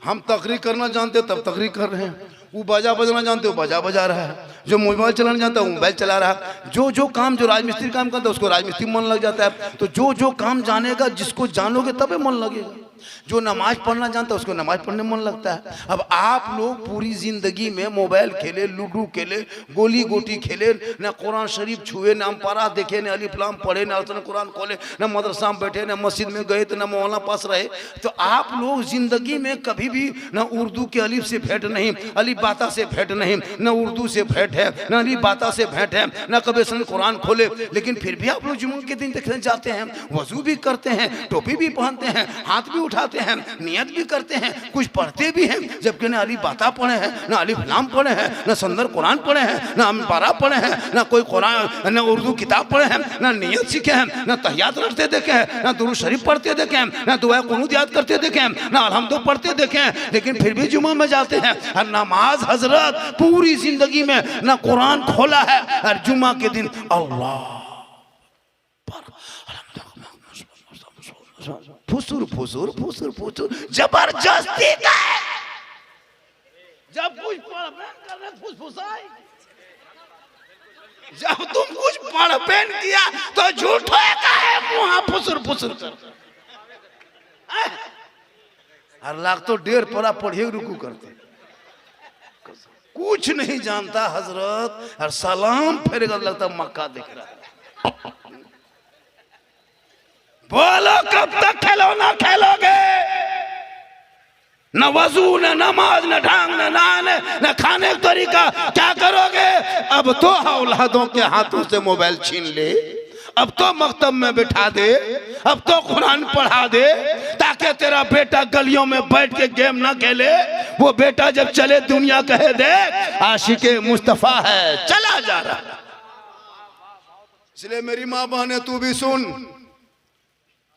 S2: हम तकरीर करना जानते तब तकरीर कर रहे हैं, वो बाजा बजना जानते हो बाजा बजा रहा है, जो मोबाइल चलाना जानता है वो मोबाइल चला रहा है, जो काम जो राजमिस्त्री काम करता है उसको राजमिस्त्री मन लग जाता है। तो जो काम जानेगा, जिसको जानोगे तबे मन लगेगा। जो नमाज पढ़ना जानता है उसको नमाज पढ़ने मन लगता है। अब आप लोग पूरी जिंदगी में मोबाइल खेले, लूडो खेले, गोली गोटी खेले, न कुरान शरीफ छुए, न अम्पारा देखे, न अलिफ लाम पढ़े, न असल कुरान खोले, न मदरसा में बैठे, न मस्जिद में गए, तो न मौलाना पास रहे। तो आप लोग जिंदगी में कभी भी न उर्दू के अलिफ से भेंट नहीं, अलिफ बाता से भेंट नहीं, न उर्दू से भेंट है, न अलिफ बाता से भेंट है, न कभी असल कुरान खोले। लेकिन फिर भी आप लोग जुम्मे के दिन देखने जाते हैं, वजू भी करते हैं, टोपी भी पहनते हैं, हाथ भी उठाते हैं, नियत भी करते हैं, कुछ पढ़ते भी हैं, जबकि न अलिफ बाता पढ़े हैं, न अलिफ लाम पढ़े हैं, न सुंदर कुरान पढ़े हैं, न अम्पारा पढ़े हैं, न कोई कुरान न उर्दू किताब पढ़े हैं, न नियत सीखे हैं, न तहियात रखते देखे हैं, न दुरूद शरीफ पढ़ते देखे हैं, न दुआ कुनूत याद करते देखे हैं, न अलहम्दुलिल्लाह पढ़ते देखे हैं। लेकिन फिर भी जुम्मा में जाते हैं और नमाज हजरत पूरी जिंदगी में न कुरान खोला है, और जुम्मा के दिन अल्लाह फुसुर फुसुर फुसुर फुसुर जबरदस्ती का। जब कुछ करने फुसफुसाई, जब तुम कुछ पढ़ पेन किया तो झूठ का है, मुँह फुसुर फुसुर कर। हर लाख तो 1.5 पढ़ा पढ़िए रुकू करते, कुछ नहीं जानता हजरत, और सलाम फेरेगा लगता मक्का दिख रहा है। बोलो कब तक खिलौना खेलोगे? न वजू, न नमाज, न ढंग, न नहाने, न खाने का तरीका, क्या करोगे? अब तो औलादों के हाथों से मोबाइल छीन ले, अब तो मकतब में बिठा दे, अब तो कुरान पढ़ा दे, ताकि तेरा बेटा गलियों में बैठ के गेम ना खेले। वो बेटा जब चले दुनिया कहे दे आशिके मुस्तफा है, चला जा रहा। इसलिए मेरी माँ बहने तू भी सुन,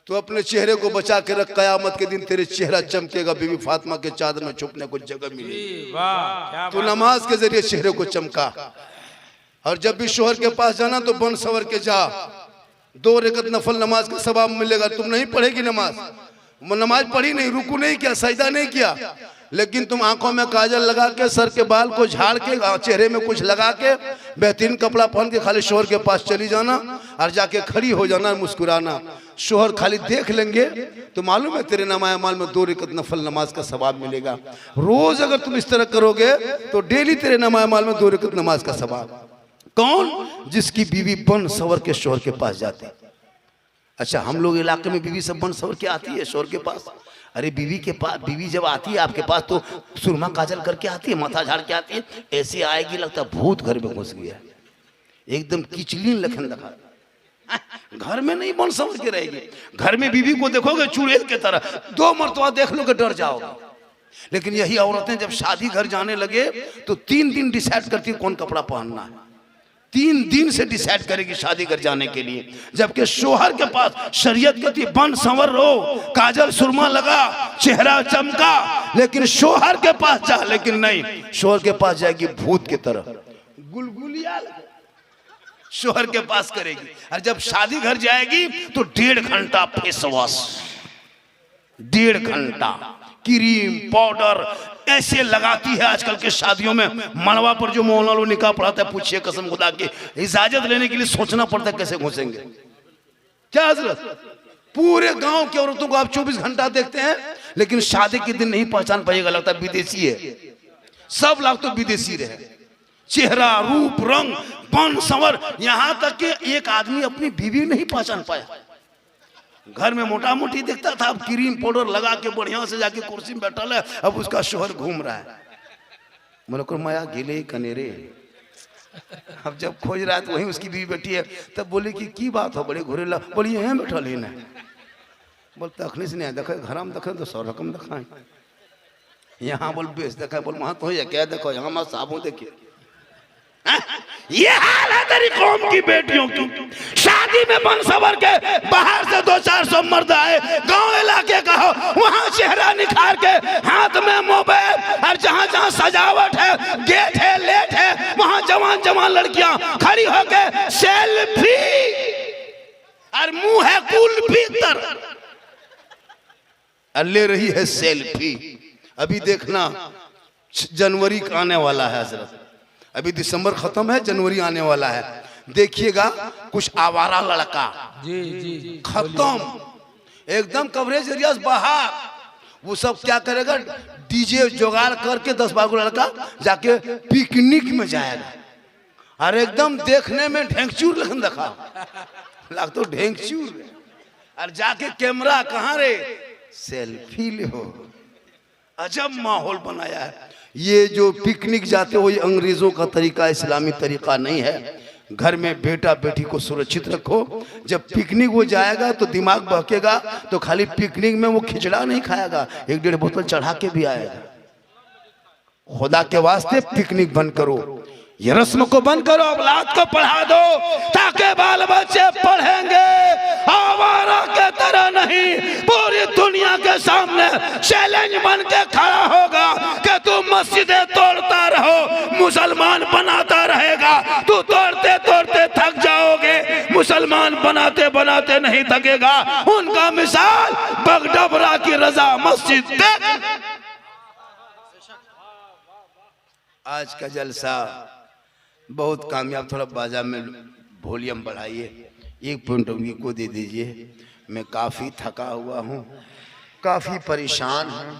S2: तो अपने चेहरे को बचा के रख, कयामत के दिन तेरे चेहरा चमकेगा, बीबी फातिमा के चादर में छुपने को जगह मिलेगी। तो नमाज के जरिए चेहरे को चमका, और जब भी शोहर के पास जाना तो बन सवर के जा, 2 रकत नफल नमाज का सवाब मिलेगा। तुम नहीं पढ़ेगी नमाज पढ़ी नहीं, रुकू नहीं किया, सजदा नहीं किया, लेकिन तुम आंखों में काजल लगा के, सर के बाल को झाड़ के, चेहरे में कुछ लगा के, बेहतरीन कपड़ा पहन के खाली शोहर के पास चली जाना और जाके खड़ी हो जाना, मुस्कुराना। शोहर खाली देख लेंगे तो मालूम है तेरे नमाज माल में 2 रकत नफल नमाज का सवाब मिलेगा। रोज अगर तुम इस तरह करोगे तो डेली तेरे नमाज माल में 2 रकत नमाज का सवाब।
S1: कौन? जिसकी बीवी बन सवर के शोहर के पास जाती। अच्छा, हम लोग इलाके में बीवी सब बन सवर के आती है शोहर के पास। अरे बीवी के पास, बीवी जब आती है आपके पास तो सुरमा काजल करके आती है, माथा झाड़ के आती है, ऐसे आएगी लगता भूत घर में घुस गया, एकदम किचलीन लखन दिखा। घर में नहीं बन सवर के रहेगी, घर में बीवी को देखोगे चुड़ैल की तरह, 2 मरतबा देख लोगे डर जाओगे। लेकिन यही औरतें जब शादी घर जाने लगे तो 3 दिन डिसाइड करती है कौन कपड़ा पहनना है, 3 दिन से डिसाइड करेगी शादी घर जाने के लिए। जबकि शोहर के पास शरीयत कहती है बन संवर रो, काजल सुरमा लगा, चेहरा चमका, लेकिन शोहर के पास जा, लेकिन नहीं, शोहर के पास जाएगी भूत की तरह, गुलगुलिया शोहर के पास करेगी। और जब शादी घर जाएगी तो 1.5 घंटा फेस वॉश, 1.5 घंटा क्रीम पाउडर ऐसे लगाती है। आजकल के शादियों में मड़वा पर जो मौलाना लोग निकाह पढ़ाते हैं, पूछिए कसम खुदा की, इजाजत लेने के लिए सोचना पड़ता है कैसे घुसेंगे। क्या हजरत, पूरे गांव की औरतों को आप 24 घंटा देखते हैं, लेकिन शादी के दिन नहीं पहचान पाइएगा, लगता है विदेशी है। सब लोग तो विदेशी रहे, चेहरा रूप रंग बन संवर, यहां तक कि एक आदमी अपनी बीवी नहीं पहचान पाया। घर में मोटा मोटी दिखता था, अब क्रीम पाउडर लगा के बढ़िया से जाके कुर्सी में बैठा है, अब उसका शोहर घूम रहा है। बोले को माया गिले कनेरे। अब जब खोज रहा है तो वहीं उसकी बीवी बैठी है, तब बोले कि की बात हो, बड़े घुरेला, बोली यहाँ बैठा लेना। बोलते अखनी से नहीं देखा, घर में देखा तो 100 रकम दिखाए, यहाँ बोल बेच देखा, बोल वहां तो है क्या देखो, यहाँ मत साबुन देखिए। ये हाल है तेरी कौम की बेटियों की। शादी में बन सवर के बाहर से 200-400 मर्द आए, गांव इलाके का हो, वहां चेहरा निखार के, हाथ में मोबाइल, और जहां जहां सजावट है, गेट है, लेट है, वहां जवान जवान लड़कियां खड़ी होके सेल्फी, और मुंह है कुल्फी तर, ले रही है सेल्फी। अभी देखना जनवरी का आने वाला है हजरत, अभी दिसंबर खत्म है, जनवरी आने वाला है, देखिएगा कुछ आवारा लड़का जी खत्म, एकदम कवरेज एरिया बाहर, वो सब क्या करेगा, डीजे जुगाड़ करके 10-12 लड़का जाके पिकनिक में जाएगा, और एकदम देखने में ढेंगचूर लगन दिखा, लग तो ढेंगचूर, और जाके कैमरा कहाँ रे, सेल्फी ले हो। अजब माहौल बनाया है। ये जो पिकनिक जाते हो ये अंग्रेजों का तरीका, इस्लामी तरीका नहीं है। घर में बेटा बेटी को सुरक्षित रखो, जब पिकनिक वो जाएगा तो दिमाग बहकेगा, तो खाली पिकनिक में वो खिचड़ा नहीं खाएगा, 1-1.5 बोतल चढ़ा के भी आएगा। खुदा के वास्ते पिकनिक बंद करो, ये रस्म को बंद करो, औलाद को पढ़ा दो, ताकि बाल बच्चे पढ़ेंगे, आवारा के तरह नहीं। पूरी दुनिया के सामने चैलेंज बन के खड़ा होगा कि तू मस्जिदें तोड़ता रहो, मुसलमान बनाता रहेगा, तू तोड़ते तोड़ते थक जाओगे, मुसलमान बनाते बनाते नहीं थकेगा। उनका मिसाल बगडबरा की रजा मस्जिद देख। आज का जलसा बहुत कामयाब, थोड़ा बाजार में वॉल्यूम बढ़ाइए, 1 पॉइंट को दे दीजिए। मैं काफ़ी थका हुआ हूँ, काफ़ी परेशान हूँ,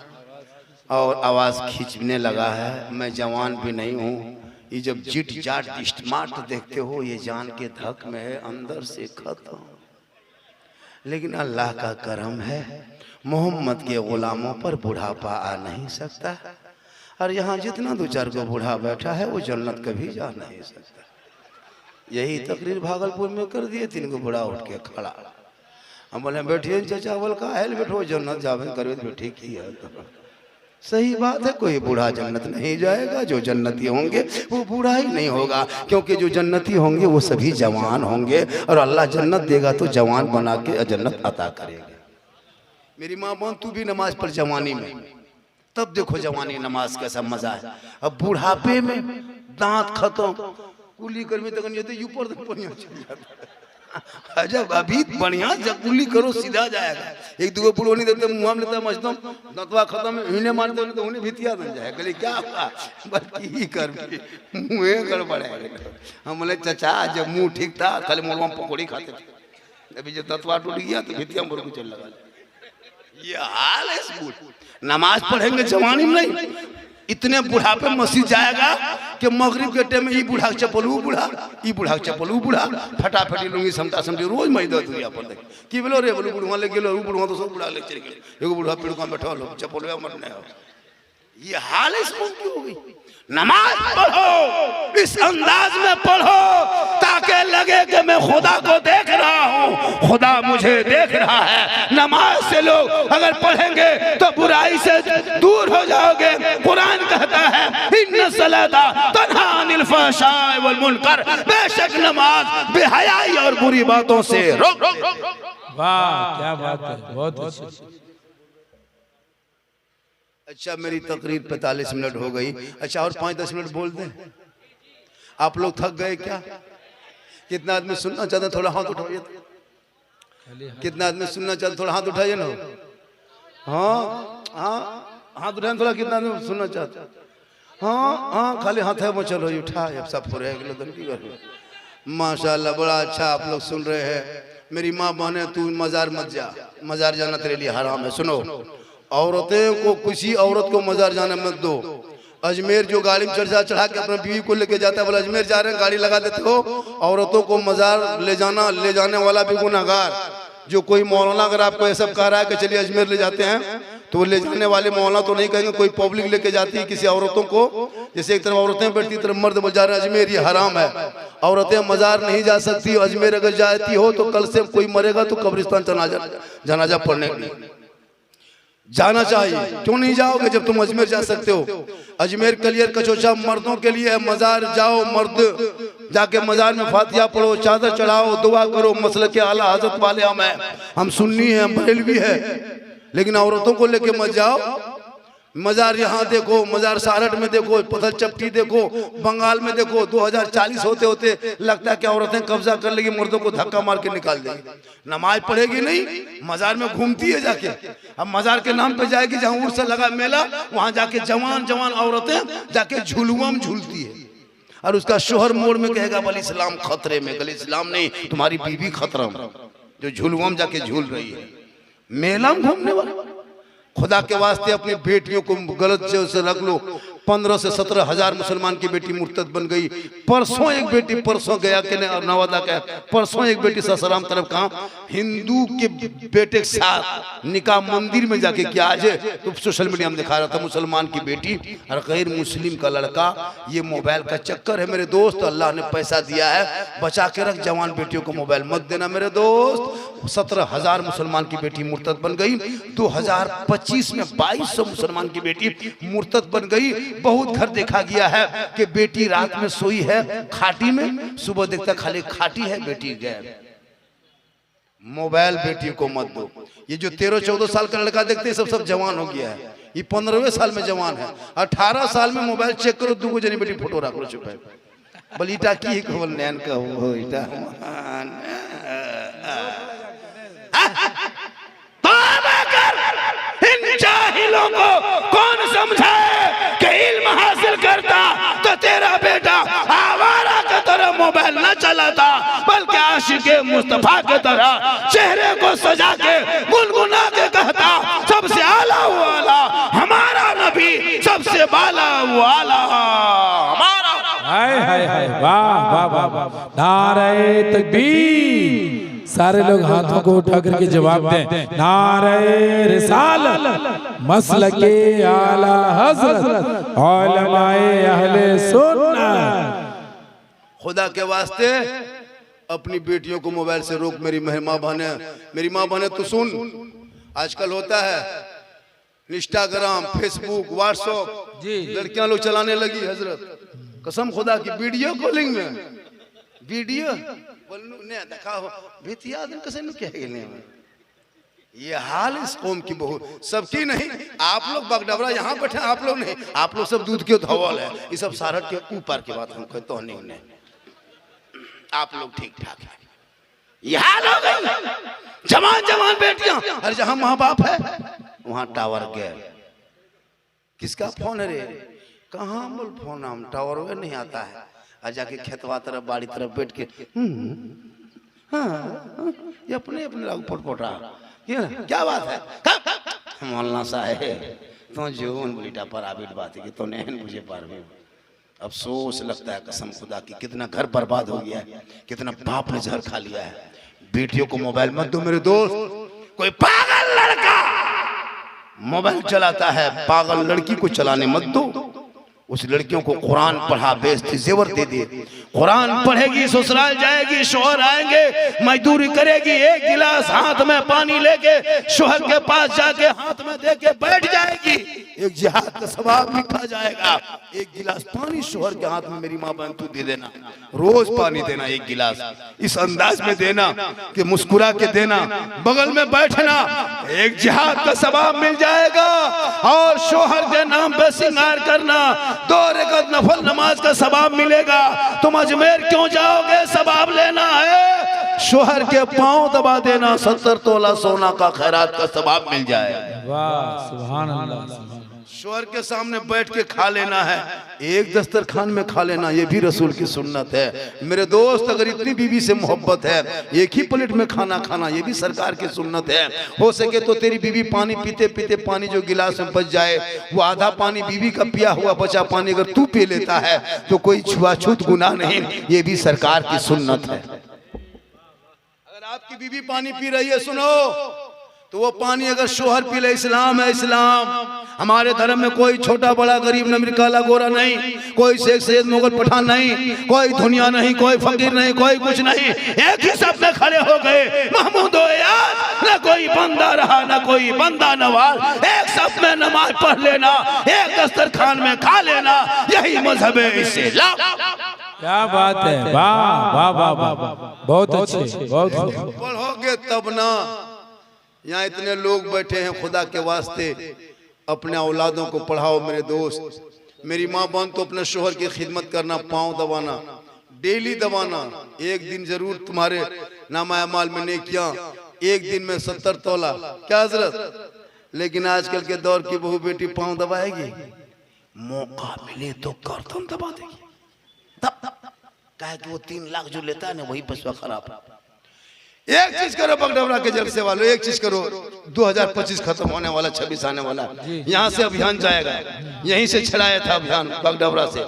S1: और आवाज़ खींचने लगा है। मैं जवान भी नहीं हूँ, ये जब जिट जाट स्मार्ट देखते हो, ये जान के धक में है, अंदर से खत्म। लेकिन अल्लाह का करम है, मोहम्मद के गुलामों पर बुढ़ापा आ नहीं सकता, और यहाँ जितना 2-4 को बूढ़ा बैठा है वो जन्नत कभी जा नहीं सकता। यही तकरीर भागलपुर में कर दिए, 3 को बूढ़ा उठ के खड़ा, हम बोले बैठिए चाचा, बोल का है बैठो, जन्नत जावे करो तो ठीक ही है। सही बात है, कोई बूढ़ा जन्नत नहीं जाएगा, जो जन्नती होंगे वो बूढ़ा ही नहीं होगा, क्योंकि जो जन्नती होंगे वो सभी जवान होंगे, और अल्लाह जन्नत देगा तो जवान बना के जन्नत अता करेगा। मेरी माँ बहन तू भी नमाज पढ़ जवानी में, तब देखो जवानी नमाज कैसा मजा है। अब बुढ़ापे में दांत खत्म, कुली कर में तक ऊपर तक बढ़िया चल जाता। जब अभी बढ़िया जब कुली करो सीधा जाएगा, 1-2 बुढ़ो नहीं देते, मुँह में लेता मजदम, दांतवा खत्म, इन्हें मारते तो उन्हें भितिया बन जाए, गले क्या हुआ, बल्कि ही कर मुँह गड़बड़ है। हम बोले चचा जब मुँह ठीक था खाली मुर्गा पकौड़ी खाते थे, अभी जब दांतवा टूट गया तो भितिया मुर्ग चल लगा। ये हाल है। नमाज पढ़ेंगे जवानी में नहीं, इतने बुढ़ापे मस्जिद जाएगा
S2: कि मगरिब के टाइम में ई बूढ़ा चप्पल ऊ बूढ़ा, ई बूढ़ा चप्पल ऊ बूढ़ा, फटाफटी लूंगी समटा समटी रोज मैदा दुनिया पर देख की बोलो रे बोलो बुढ़वा ले गेलो, ऊ बुढ़वा तो सब बूढ़ा ले चल गेलो, एगो बूढ़ा पेड़ का बैठा लो चप्पल मत नहीं हो। ये हाल इस कौम की हो गई। नमाज पढ़ो, इस अंदाज में पढ़ो ताकि लगे कि मैं खुदा को देख रहा हूँ, खुदा मुझे देख रहा है। नमाज से लोग अगर पढ़ेंगे तो बुराई से दूर हो जाओगे। कुरान कहता है इन्ना सलाता तन्हा अनिल फहशाए वल मुनकर, बेशक नमाज बेहयाई और बुरी बातों से रोक।
S3: वाह क्या बात है, बहुत अच्छी।
S2: अच्छा मेरी तकरीर 45 मिनट हो गई। अच्छा और 5-10 मिनट बोल दें। आप लोग थक गए क्या? कितना आदमी सुनना चाहते हैं? थोड़ा हाथ उठाइए। कितना आदमी सुनना चाहते? थोड़ा हाथ उठाइए ना। हाँ हाँ हाथ उठाए थोड़ा। कितना आदमी सुनना चाहते? हाँ हाँ खाली हाथ है वो चलो उठा सब पूरे माशाल्लाह बड़ा अच्छा आप लोग सुन रहे हैं। मेरी माँ बहने तू मजार मत जा, मजार जाना तेरे लिए हराम है। सुनो औरतें को किसी औरत को मजार जाने मत दो। अजमेर जो गाड़ी में चढ़ा के अपने बीवी को लेके जाता है, बोला अजमेर जा रहे हैं गाड़ी लगा देते हो। औरतों को मजार ले जाने वाला भी गुनाहगार। जो कोई मौलाना अगर आपको ये सब कह रहा है कि चलिए अजमेर ले जाते हैं, तो ले जाने वाले मौलाना तो नहीं कहेंगे, कोई पब्लिक लेके जाती है किसी औरतों को। जैसे एक तरफ औरतें बैठती तरफ मर्द बोल जा रहे हैं अजमेर ये हराम है, औरतें मजार नहीं जा सकती। अजमेर अगर जाती हो तो कल से कोई मरेगा तो कब्रिस्तान जनाजा पढ़ने के लिए जाना चाहिए। क्यों नहीं जाओगे जब तुम अजमेर जा सकते हो? अजमेर कलियर कचोचा मर्दों के लिए है। मजार जाओ, मर्द जाके मजार में फातिहा पढ़ो, चादर चढ़ाओ, दुआ करो। मसल के आला हजरत वाले हम सुन्नी हैं, बरेलवी है, लेकिन औरतों को लेके मत जाओ। मजार यहाँ देखो, मजार सारठ में देखो, पथल चपटी देखो, बंगाल में देखो। 2040 होते होते लगता है कि औरतें कब्जा कर लेगी, मर्दों को धक्का मार के निकाल देगी। नमाज पढ़ेगी नहीं, मजार में घूमती है जाके। अब मजार के नाम पे जाएगी जहाँ उर्स लगा मेला, वहां जाके जवान जवान औरतें जाके झुलुआ में झूलती है। और उसका शोहर मोड़ में कहेगा बल इस्लाम खतरे में। गल इस्लाम नहीं, तुम्हारी बीवी खतरा में, जो झुलुआ में जाके झूल रही है। मेला में घूमने वाला। खुदा के वास्ते अपनी बेटियों को गलत से रख लो। 15 से 17 हजार मुसलमान की बेटी मुर्तद बन गई। परसों एक बेटी, परसों गया के नवादा का, परसों एक बेटी ससराम तरफ कहा हिंदू के बेटे के साथ निकाह मंदिर में जाके किया। आज तो सोशल मीडिया में दिखा रहा था मुसलमान की बेटी और गैर मुस्लिम का लड़का। ये मोबाइल का चक्कर है मेरे दोस्त। अल्लाह ने पैसा दिया है, बचा के रख। जवान बेटियों को मोबाइल मत देना मेरे दोस्त। 17 हजार मुसलमान की बेटी मुर्तद बन गई। 2025 में 2200 मुसलमान की बेटी मुर्तद बन गई। बहुत घर देखा गया है कि बेटी रात में सोई है खाटी में, सुबह देखता खाली खाटी है, बेटी गए। मोबाइल बेटियों को मत दो। ये जो 13-14 साल का लड़का देखते हैं सब जवान हो गया है। ये 15वें साल में जवान है। 18 साल में मोबाइल चेक करो, 2 जनी बेटी फोटो रख लो चुप है। बलीटा की बोल नैन का हो इटा इन जाहिलों को कौन समझाए कि इल्म हासिल करता तो तेरा बेटा आवारा की तरह मोबाइल न चलाता, बल्कि आशिके मुस्तफा की तरह चेहरे को सजा के गुनगुना के कहता सबसे आला वाला हमारा नबी, सबसे बाला वाला हमारा।
S3: हाय हाय हाय, वाह वाह वाह वाह, नारे तकबीर। सारे लोग हाथों को उठा करके जवाब दें। नारे रिसालत, मसलके आला हज़रत, उलमाए अहले सुन्नत।
S2: खुदा के वास्ते अपनी बेटियों को मोबाइल से रोक। मेरी माँ बहने तो सुन। आजकल होता है इंस्टाग्राम, फेसबुक, व्हाट्सएप, लड़कियां लोग चलाने लगी। हजरत कसम खुदा की वीडियो कॉलिंग में वीडियो ये हाल इस कौम की बहुत सबकी नहीं। आप लोग बगडबरा यहाँ बैठे, आप लोग नहीं, आप लोग सब दूध के धवल है। ये सब सारट के ऊपर की बात हम कहते हैं नहीं, आप लोग ठीक ठाक है। ये हाल हो गई। जवान बेटियां, और जहां माँ बाप है वहां टावर गए। किसका फोन है रे? कहाँ बोल फोन, हम टावर में नहीं आता है। और जाके खेतवा तरफ बाड़ी तरफ बैठ के हाँ, ये अपने लागू पटपटा क्या बात है? मौलाना साहेब तो जो बेटा पर आबिद बात है कि तो नहीं मुझे पार भी अफसोस लगता है कसम खुदा की, कितना घर बर्बाद हो गया है, कितना बाप ने जहर खा लिया है। बेटियों को मोबाइल मत दो मेरे दोस्त। कोई पागल लड़का मोबाइल चलाता है, पागल लड़की को चलाने मत दो। उस लड़कियों को कुरान पढ़ा, बेइज्जती जेवर दे दे। कुरान पढ़ेगी, ससुराल जाएगी, शोहर आएंगे, मजदूरी करेगी, एक गिलास हाथ में पानी लेके शोहर के पास जाके हाथ में देके बैठ जाएगी, एक जिहाद का सवाब लिखा जाएगा। एक गिलास पानी शोहर के हाथ में, मेरी माँ बहन तू दे देना, रोज पानी देना, एक गिलास इस अंदाज में देना कि मुस्कुरा के देना, बगल में बैठना, एक जिहाद का सवाब मिल जाएगा। और शोहर के नाम पे श्रृंगार करना, 2 रकात नफल नमाज का सवाब मिलेगा। तुम अजमेर क्यों जाओगे, सवाब लेना है। शोहर के पांव दबा देना, 70 तोला सोना का खैरात का सवाब मिल जाए।
S3: वाह सुभान अल्लाह।
S2: शोहर के सामने बैठ के खा लेना है, एक दस्तरखान में खा लेना, ये भी रसूल की सुन्नत है। मेरे दोस्त, अगर इतनी बीवी से मोहब्बत है, एक ही प्लेट में खाना खाना, ये भी सरकार की सुन्नत है। हो सके तो तेरी बीवी पानी पीते पीते पानी जो गिलास में बच जाए, वो आधा पानी बीवी का पिया हुआ बचा पानी अगर तू पी लेता है तो कोई छुआछूत गुनाह नहीं, ये भी सरकार की सुन्नत है। अगर आपकी बीवी पानी पी रही है, सुनो, तो वो पानी अगर शोहर पी ले, इस्लाम है इस्लाम। हमारे धर्म में कोई छोटा बड़ा गरीब नमीर काला गोरा नहीं, कोई शेख सैयद मुगल पठान नहीं, कोई दुनिया नहीं, कोई फकीर नहीं, कोई कुछ नहीं, एक ही सब में खड़े हो गए महमूद यार। न कोई बंदा रहा, न कोई बंदा नवाज, एक सब में नमाज पढ़ लेना, एक दस्तरखान में खा लेना, यही मजहब है इस्लाम।
S3: क्या बात है, वाह वाह वाह वाह, बहुत अच्छे, बहुत
S2: पढ़ोगे तब ना। यहाँ इतने लोग बैठे हैं, खुदा के वास्ते अपने औलादों को पढ़ाओ मेरे दोस्त। मेरी माँ बहन तो अपने शोहर की खिदमत करना, पाँव दबाना, डेली दबाना, एक दिन जरूर तुम्हारे नामा अमाल में नेकियां, एक दिन में 70 तोला, क्या हजरत। लेकिन आजकल के दौर की बहू बेटी पाँव दबाएगी, मौका मिले तो गर्दन दबा देगी। कहे कि वो 3 लाख जो लेता है ना, वही पशुआ खराब है। एक चीज करो बगडबरा के जलसे वालों, एक चीज करो, 2025 खत्म होने वाला, 26 आने वाला, यहाँ से अभियान जाएगा। यहीं से चलाया था अभियान बगडबरा से।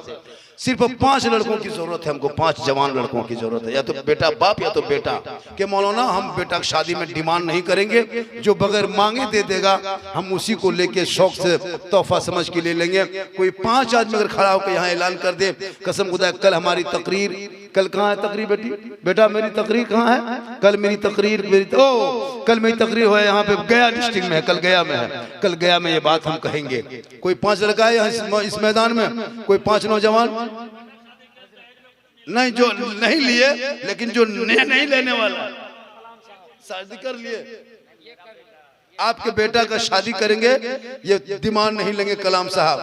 S2: सिर्फ 5 लड़कों की जरूरत है हमको, 5 जवान लड़कों की जरूरत है, या तो बेटा बाप या तो बेटा के। मौलाना हम बेटा की शादी में डिमांड नहीं करेंगे, जो बगैर मांगे दे देगा हम उसी को लेके शौक से तोहफा समझ के ले लेंगे। कोई 5 आदमी अगर खड़ा होकर यहाँ ऐलान कर दे, कसम खुदा, कल हमारी तकरीर, कल कहाँ है तकरीर बेटी, बेटा मेरी तकरीर कहाँ है, कल मेरी तकरीर, कल मेरी तकरीर हो यहाँ पे गया डिस्ट्रिक्ट में है, कल गया में है, कल गया में ये बात हम कहेंगे। कोई 5 लड़का है इस मैदान में, कोई 5 नौजवान नहीं जो नहीं लिए, लेकिन जो नहीं लेने वाला शादी कर लिए, आपके बेटा का शादी करेंगे, ये डिमांड नहीं लेंगे कलाम साहब।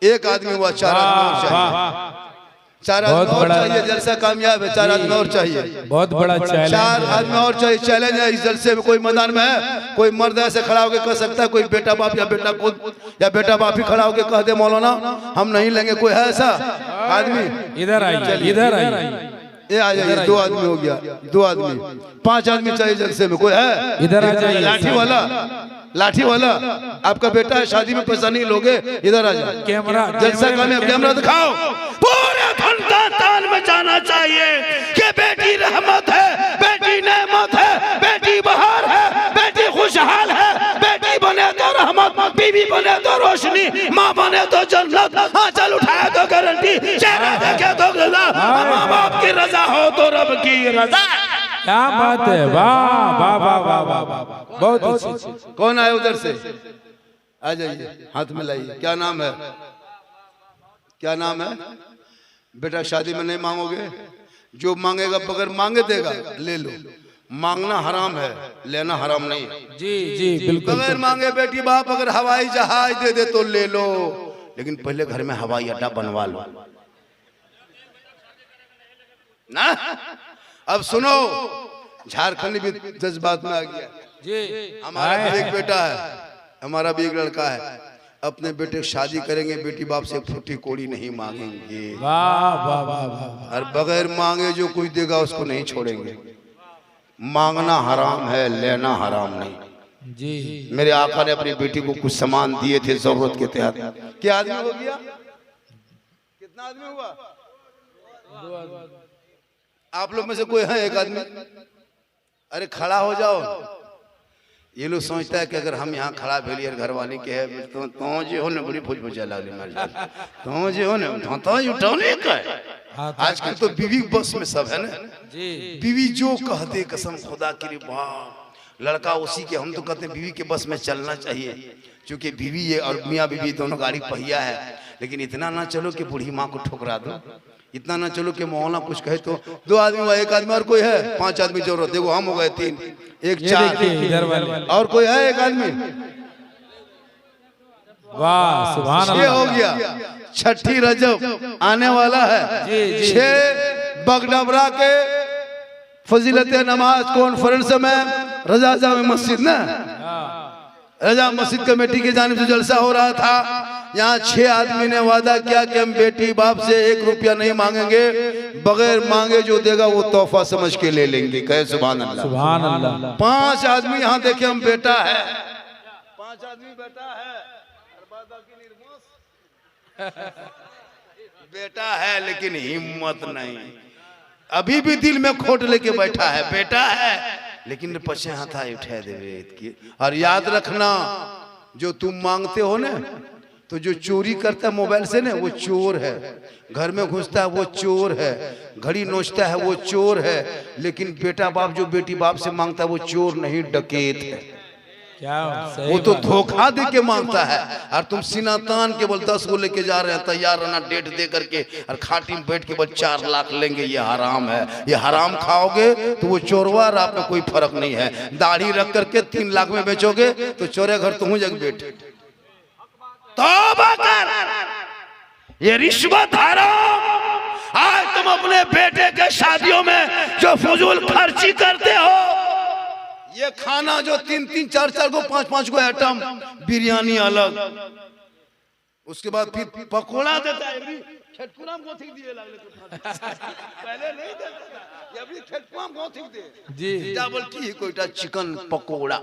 S2: एक आदमी हुआ, 4 आदमी चाहिए, 4 आदमी और चाहिए, जलसा कामयाब है, 4 आदमी और चाहिए, बहुत बड़ा चैलेंज, 4 आदमी और चाहिए, चैलेंज है इस जलसे में। कोई मैदान में है, कोई मर्द ऐसे खड़ा होकर कह सकता है, कोई बेटा बाप या बेटा खुद या बेटा बाप ही खड़ा होकर कह दे मौलाना हम नहीं लेंगे, कोई है ऐसा आदमी?
S3: इधर आइए, इधर आइए,
S2: ये आ जाइए, 2 आदमी हो गया, 2 आदमी, 5 आदमी चाहिए जलसे में, कोई है?
S3: इधर आ जाइए,
S2: लाठी वाला, लाठी वाला, आपका बेटा है, शादी में पैसा नहीं लोगे, इधर आ जाए,
S3: कैमरा,
S2: जलसा का में कैमरा दिखाओ। पूरे तान में जाना चाहिए कि बेटी रहमत है, बेटी नेमत है, बेटी बहार है, बेटी खुशहाल है, बेटी बने तो रहमत, बीवी बने तो रोशनी, माँ बने तो जन्नत, आंचल उठाए तो गारंटी, चेहरा देखे तो रजा, माँ बाप की रजा हो तो रब की रजा।
S3: क्या बात है, वाह वाह वाह वाह वाह, बहुत अच्छी।
S2: कौन आए उधर से? आ जाइए, हाथ में लाइए। क्या नाम है, क्या नाम है? बेटा शादी में नहीं मांगोगे, जो मांगेगा बगैर मांगे देगा, ले लो। मांगना हराम है, लेना हराम नहीं है।
S3: जी जी बिल्कुल।
S2: बगैर मांगे बेटी बाप अगर हवाई जहाज दे दे तो ले लो, लेकिन पहले घर में हवाई अड्डा बनवा लो ना। अब सुनो, झारखंड भी जज्बात में आ गया
S3: जी।
S2: हमारा भी एक बेटा है, हमारा भी एक लड़का है, अपने बेटे की शादी करेंगे, बेटी बाप से फूटी कोड़ी नहीं मांगेंगे।
S3: वाह वाह वाह वाह।
S2: और बगैर मांगे जो कुछ देगा उसको नहीं छोड़ेंगे। मांगना हराम है, लेना हराम नहीं।
S3: जी
S2: मेरे आका ने अपनी बेटी को कुछ सामान दिए थे जरूरत के तहत। क्या आदमी हो गया? कितना आदमी हुआ? आप लोग में से कोई है एक आदमी? अरे खड़ा हो जाओ। ये लोग सोचता है कि अगर हम यहाँ खड़ा भेलिए घर वाले के है तो जो हो ने बड़ी फौज पहुंचा लागले मार तो जो हो ने तो उठाने का आजकल तो बीवी बस में सब है ना
S3: जी।
S2: बीवी जो कहते कसम खुदा की बाप लड़का उसी के, हम तो कहते हैं बीवी के बस में चलना चाहिए क्योंकि बीवी ये और मियाँ बीवी दोनों गाड़ी पहिया है। लेकिन इतना ना चलो कि बूढ़ी माँ को ठुकरा दो, इतना ना चलो कि मौला कुछ कहे तो 2 आदमी हुआ, 1 आदमी और कोई है? 5 आदमी जरूरत, देखो हम हो गए 3, 1 4
S3: इधर वाले
S2: और कोई है 1 आदमी?
S3: वाह सुभान
S2: 6
S3: अल्लाह।
S2: हो गया। छठी रजब आने वाला है।
S3: जी, जी।
S2: 6 बगडबरा के फजीलत नमाज कॉन्फ्रेंस में रजा जामे मस्जिद ना, रजा मस्जिद कमेटी की जानिब से जलसा हो रहा था। यहाँ 6 आदमी ने वादा किया कि हम बेटी बाप से 1 रुपया नहीं मांगेंगे, बगैर मांगे जो देगा वो तोहफा समझ के ले लेंगे। कहे सुभान अल्लाह।
S3: सुभान अल्लाह।
S2: 5 आदमी यहाँ देखे हम बेटा है, 5 आदमी बेटा है बेटा है लेकिन हिम्मत नहीं, अभी भी दिल में खोट लेके बैठा है बेटा है लेकिन पछे हाथा उठा देवे। और याद रखना जो तुम मांगते हो ना, तो जो चोरी करता है मोबाइल से ना वो चोर है, घर में घुसता है वो चोर है, घड़ी नोचता है वो चोर है, लेकिन बेटा बाप जो बेटी बाप से मांगता है वो चोर नहीं डकैत है।
S3: क्या सही
S2: वो तो
S3: बात।
S2: धोखा दे के मांगता है। और तुम सीना तान के बोल 10 को लेके जा रहे हैं, तैयार रहना डेट दे करके, और खाटी में बैठ के बोल 4 लाख लेंगे, ये हराम है, ये हराम खाओगे तो वो चोरवा और आप में कोई फर्क नहीं है। दाढ़ी रख करके 3 लाख में बेचोगे तो चोरे घर तुम जग बैठे। तौबा कर, ये रिश्वत हराम। आज तुम अपने बेटे के शादियों में जो फजूल खर्ची करते हो, ये खाना जो 3-3 4-4 को 5-5 को आइटम, बिरयानी अलग, उसके बाद फिर पकोड़ा देता है। खेतकुराम को ठीक दिए पहले नहीं देता था, ये अभी खेतकुराम को ठीक दे
S3: जी।
S2: चावल की कोईटा चिकन पकोड़ा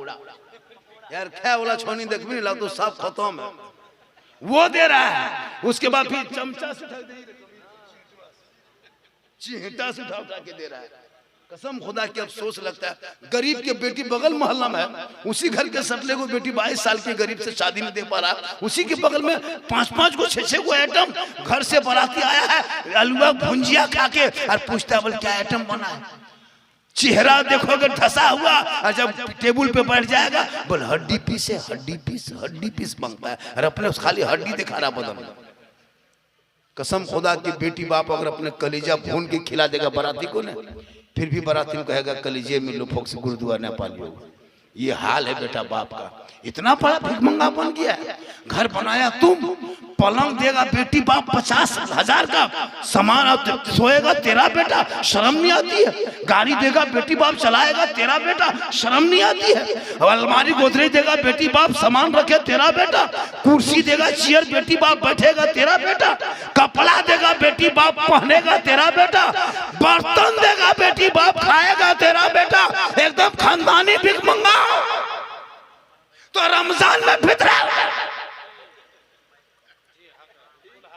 S2: यार खाए वाला छोनी देख भी नहीं लगा तो सब खत्म है, वो दे रहा है। उसके बाद फिर चमचा से चिंटा से उठा के दे रहा है। कसम खुदा की अफसोस लगता है, गरीब के बेटी बगल मोहल्ला में है, उसी घर के सटले को बेटी 22 साल के गरीब से शादी नहीं दे पा रहा, उसी के बगल में 5-5 को 6-6 को आइटम, घर से बाराती आया है अलुआ भुंजिया खा के और पूछता है बोल क्या आइटम बना है। चेहरा देखोगे धसा हुआ, और जब टेबल पे बैठ जाएगा बोल हड्डी पीस है, हड्डी पीस मांगता है, और अपने खाली हड्डी दिखा रहा बदन। कसम खुदा की बेटी बाप अगर अपने कलीजा भून के खिला देगा बाराती को ना, फिर भी बाराती में कहेगा कलीजे में लोफोक से गुरुद्वारा न पालियो। ये हाल है बेटा बाप का। इतना बड़ा भिखमंगा बन गया है, घर बनाया तुम, पलंग देगा बेटी बाप 50,000 का, सामान सोएगा तेरा बेटा, शर्म नहीं आती है। गाड़ी देगा बेटी बाप चलाएगा तेरा बेटा, शर्म नहीं आती है। अलमारी गोदरेज देगा बेटी बाप, सामान रखे तेरा बेटा। कुर्सी देगा चेयर बेटी बाप बैठेगा तेरा बेटा। कपड़ा देगा बेटी बाप पहनेगा तेरा बेटा। बर्तन देगा बेटी बाप खाएगा तेरा बेटा। एकदम खानदानी भिखमंगा। तो रमजान में फितरा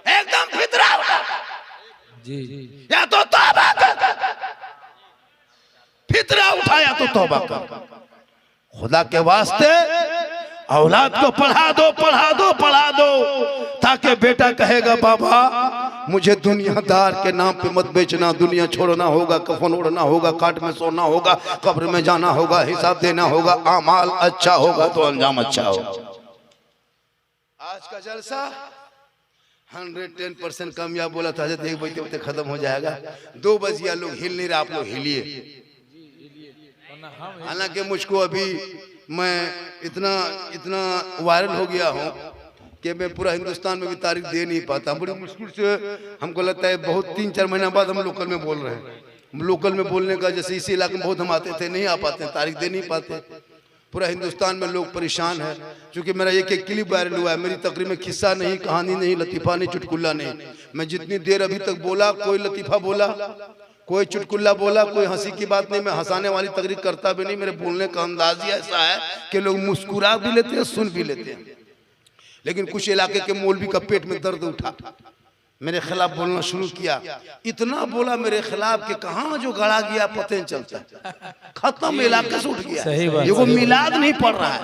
S2: एकदम फितरा
S3: जी।
S2: या तो तौबा कर, फितरा उठाया तो तौबा कर। खुदा के वास्ते औलाद को पढ़ा दो ताकि बेटा कहेगा बाबा मुझे दुनियादार के नाम पे मत बेचना, दुनिया छोड़ना होगा, कफन ओढ़ना होगा, काट में सोना होगा, कब्र में जाना होगा, हिसाब देना होगा, आमाल अच्छा होगा तो अंजाम अच्छा होगा। आज का जलसा 110% कामयाब बोला था, 1 बजे खत्म हो जाएगा। 2 बजे लोग हिल नहीं रहे, आप लोग हिलिए। हालांकि मुझको अभी मैं इतना वायरल हो गया हूँ कि मैं पूरा हिंदुस्तान में भी तारीख दे नहीं पाता। बड़ी मुश्किल से हमको लगता है बहुत 3-4 महीना बाद हम लोकल में बोल रहे हैं। लोकल में बोलने का जैसे इसी इलाके में बहुत हम आते थे, नहीं आ पाते, तारीख दे नहीं पाते। पूरा हिंदुस्तान में लोग परेशान है क्योंकि मेरा एक क्लिप वायरल हुआ है। मेरी तकरीर में किस्सा नहीं, कहानी नहीं, लतीफ़ा नहीं, चुटकुला नहीं। मैं जितनी देर अभी तक बोला, कोई लतीफ़ा बोला, कोई चुटकुला बोला, कोई हंसी की बात नहीं। मैं हंसाने वाली तकरीर करता भी नहीं। मेरे बोलने का अंदाज ही ऐसा है कि लोग मुस्कुरा भी लेते हैं, सुन भी लेते हैं। लेकिन कुछ इलाके के मौलवी का पेट में दर्द उठा, मेरे खिलाफ बोलना शुरू किया। इतना बोला मेरे खिलाफ कि कहाँ जो गड़ा गया पता नहीं चलता, खत्म, इलाके से उठ गया। ये वो मिलाद नहीं पड़ रहा है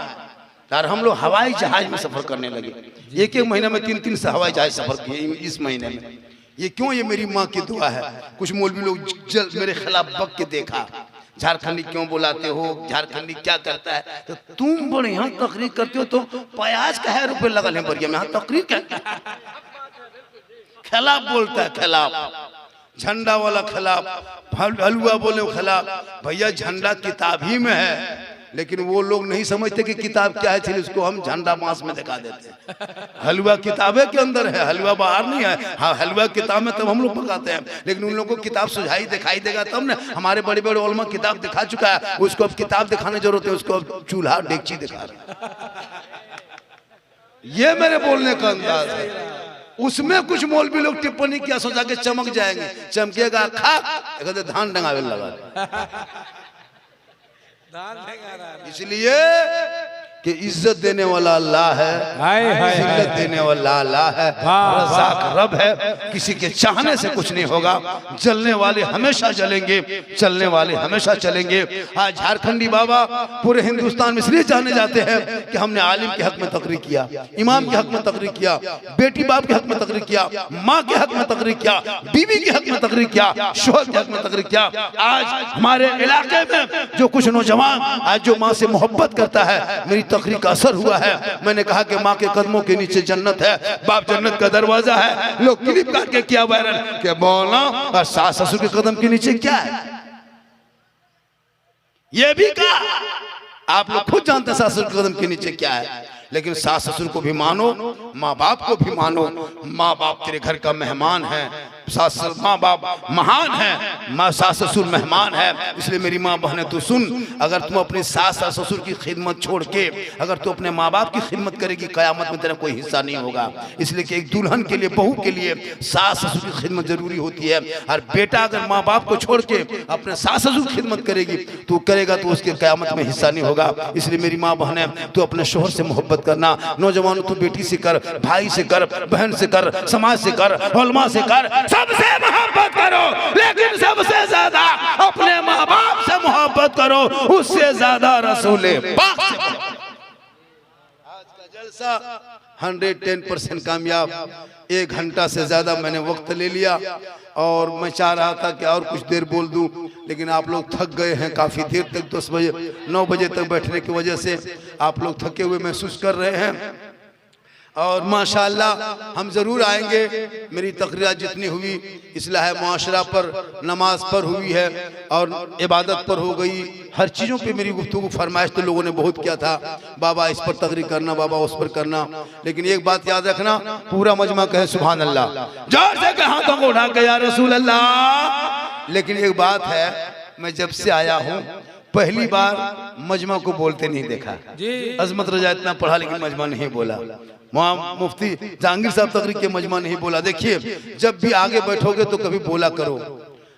S2: यार। हम लोग हवाई जहाज में सफर करने लगे, एक एक महीने में 3-3 से हवाई जहाज सफर किए इस महीने में। ये क्यों? ये मेरी माँ की दुआ है। कुछ मौलवी लोग मेरे खिलाफ बक के देखा, झारखंडी क्यों बुलाते हो, झारखंडी क्या करता है, तो तुम बड़े यहाँ तकरीर करते हो तो प्याज का है रुपये लगल है बढ़िया में, यहाँ तकरीर क्या? खिलाफ बोलता है, खिलाफ, झंडा वाला खिलाफ, हलवा बोले खिलाफ। भैया झंडा किताब ही में है, लेकिन वो लोग नहीं समझते कि किताब क्या है, चलिए उसको हम झंडा मांस में दिखा देते हैं। हलवा किताबे के अंदर है, हलवा बाहर नहीं है। हाँ, हलवा किताब में तब हम लोग पकाते हैं, लेकिन उन लोगों को किताब सुझाई दिखाई देगा तब ना। हमारे बड़े बड़े उलमा किताब दिखा चुका है, उसको अब किताब दिखाने की जरूरत है, उसको अब चूल्हा डेगची दिखा रहे। ये मेरे बोलने का अंदाज है। उसमें कुछ मौलवी लोग टिप्पणी किया, सोचा के चमक जाएंगे, चमकेगा खा कहते धान डंगावे लगा। इसलिए कि इज्जत देने वाला अल्लाह है, जिल्लत देने वाला अल्लाह है, रज़ाक रब है। किसी के चाहने से कुछ नहीं होगा। जलने वाले हमेशा जलेंगे, चलने वाले हमेशा चलेंगे। आज झारखंडी बाबा पूरे हिंदुस्तान में इसलिए जाने जाते हैं कि हमने आलिम के हक में तकरीर किया, इमाम के हक में तकरीर किया, बेटी बाप के हक में तकरीर किया, माँ के हक में तकरीर किया, बीवी के हक में तकरीर किया, शोहर के हक में तकरीर किया। आज हमारे इलाके में जो कुछ नौजवान आज जो माँ से मोहब्बत करता है, मेरी तकरीर का असर हुआ है। मैंने कहा कि माँ के कदमों के नीचे जन्नत है, बाप जन्नत का दरवाजा है। लोग क्लिप काट के किया वायरल कि मौला और सास ससुर के कदम के नीचे क्या है, ये भी कहा। आप लोग खुद जानते हैं सास ससुर के कदम के नीचे क्या है, लेकिन सास ससुर को भी मानो, माँ बाप को भी मानो। माँ बाप तेरे घर का मेहमान है, माँ बाप महान है, माँ सास ससुर मेहमान है। इसलिए मेरी माँ बहनें तू सुन, अगर तुम अपनी सास ससुर की खिदमत छोड़ के अगर तू अपने माँ बाप की खिदमत करेगी, कयामत में तेरा कोई हिस्सा नहीं होगा। इसलिए कि एक दुल्हन के लिए, बहू के लिए सास ससुर की खिदमत जरूरी होती है। और बेटा अगर माँ बाप को छोड़ के अपने सास ससुर की खिदमत करेगी, तू करेगा तो उसके कयामत में हिस्सा नहीं होगा। इसलिए मेरी माँ बहनें तू अपने शोहर से मोहब्बत करना। नौजवानों तू बेटी से कर, भाई से कर, बहन से कर, समाज से कर, उलमा से कर, सबसे मोहब्बत करो, लेकिन सबसे ज्यादा अपने माँ बाप से मोहब्बत करो, उससे ज्यादा रसूले पाक से। आज का जलसा 110% कामयाब। 1 घंटा से ज्यादा मैंने वक्त ले लिया और मैं चाह रहा था कि और कुछ देर बोल दूं, लेकिन आप लोग थक गए हैं काफी देर तक, 10 बजे 9 बजे तक बैठने की वजह से आप लोग थके हुए महसूस कर रहे हैं। और माशाअल्लाह हम जरूर आएंगे। मेरी तकरीर जितनी हुई इस्लाह मुआशरा पर, नमाज पर हुई है और इबादत पर हो गई। हर चीज़ों पे मेरी गुफ्तगू फरमाइश तो लोगों ने बहुत किया था, बाबा इस पर तकरीर करना, बाबा उस पर करना। लेकिन एक बात याद रखना, पूरा मजमा कहे सुभान अल्लाह, जोर से कहा हाथों को उठा के या रसूल अल्लाह। लेकिन एक बात है, मैं जब से आया हूँ पहली बार मजमा को बोलते नहीं देखा। अजमत रजा इतना पढ़ा लेकिन मजमा नहीं बोला। वहाँ मुफ्ती जहांगीर साहब तकरीर के मजमा नहीं बोला। देखिए, जब भी आगे बैठोगे तो कभी बोला करो,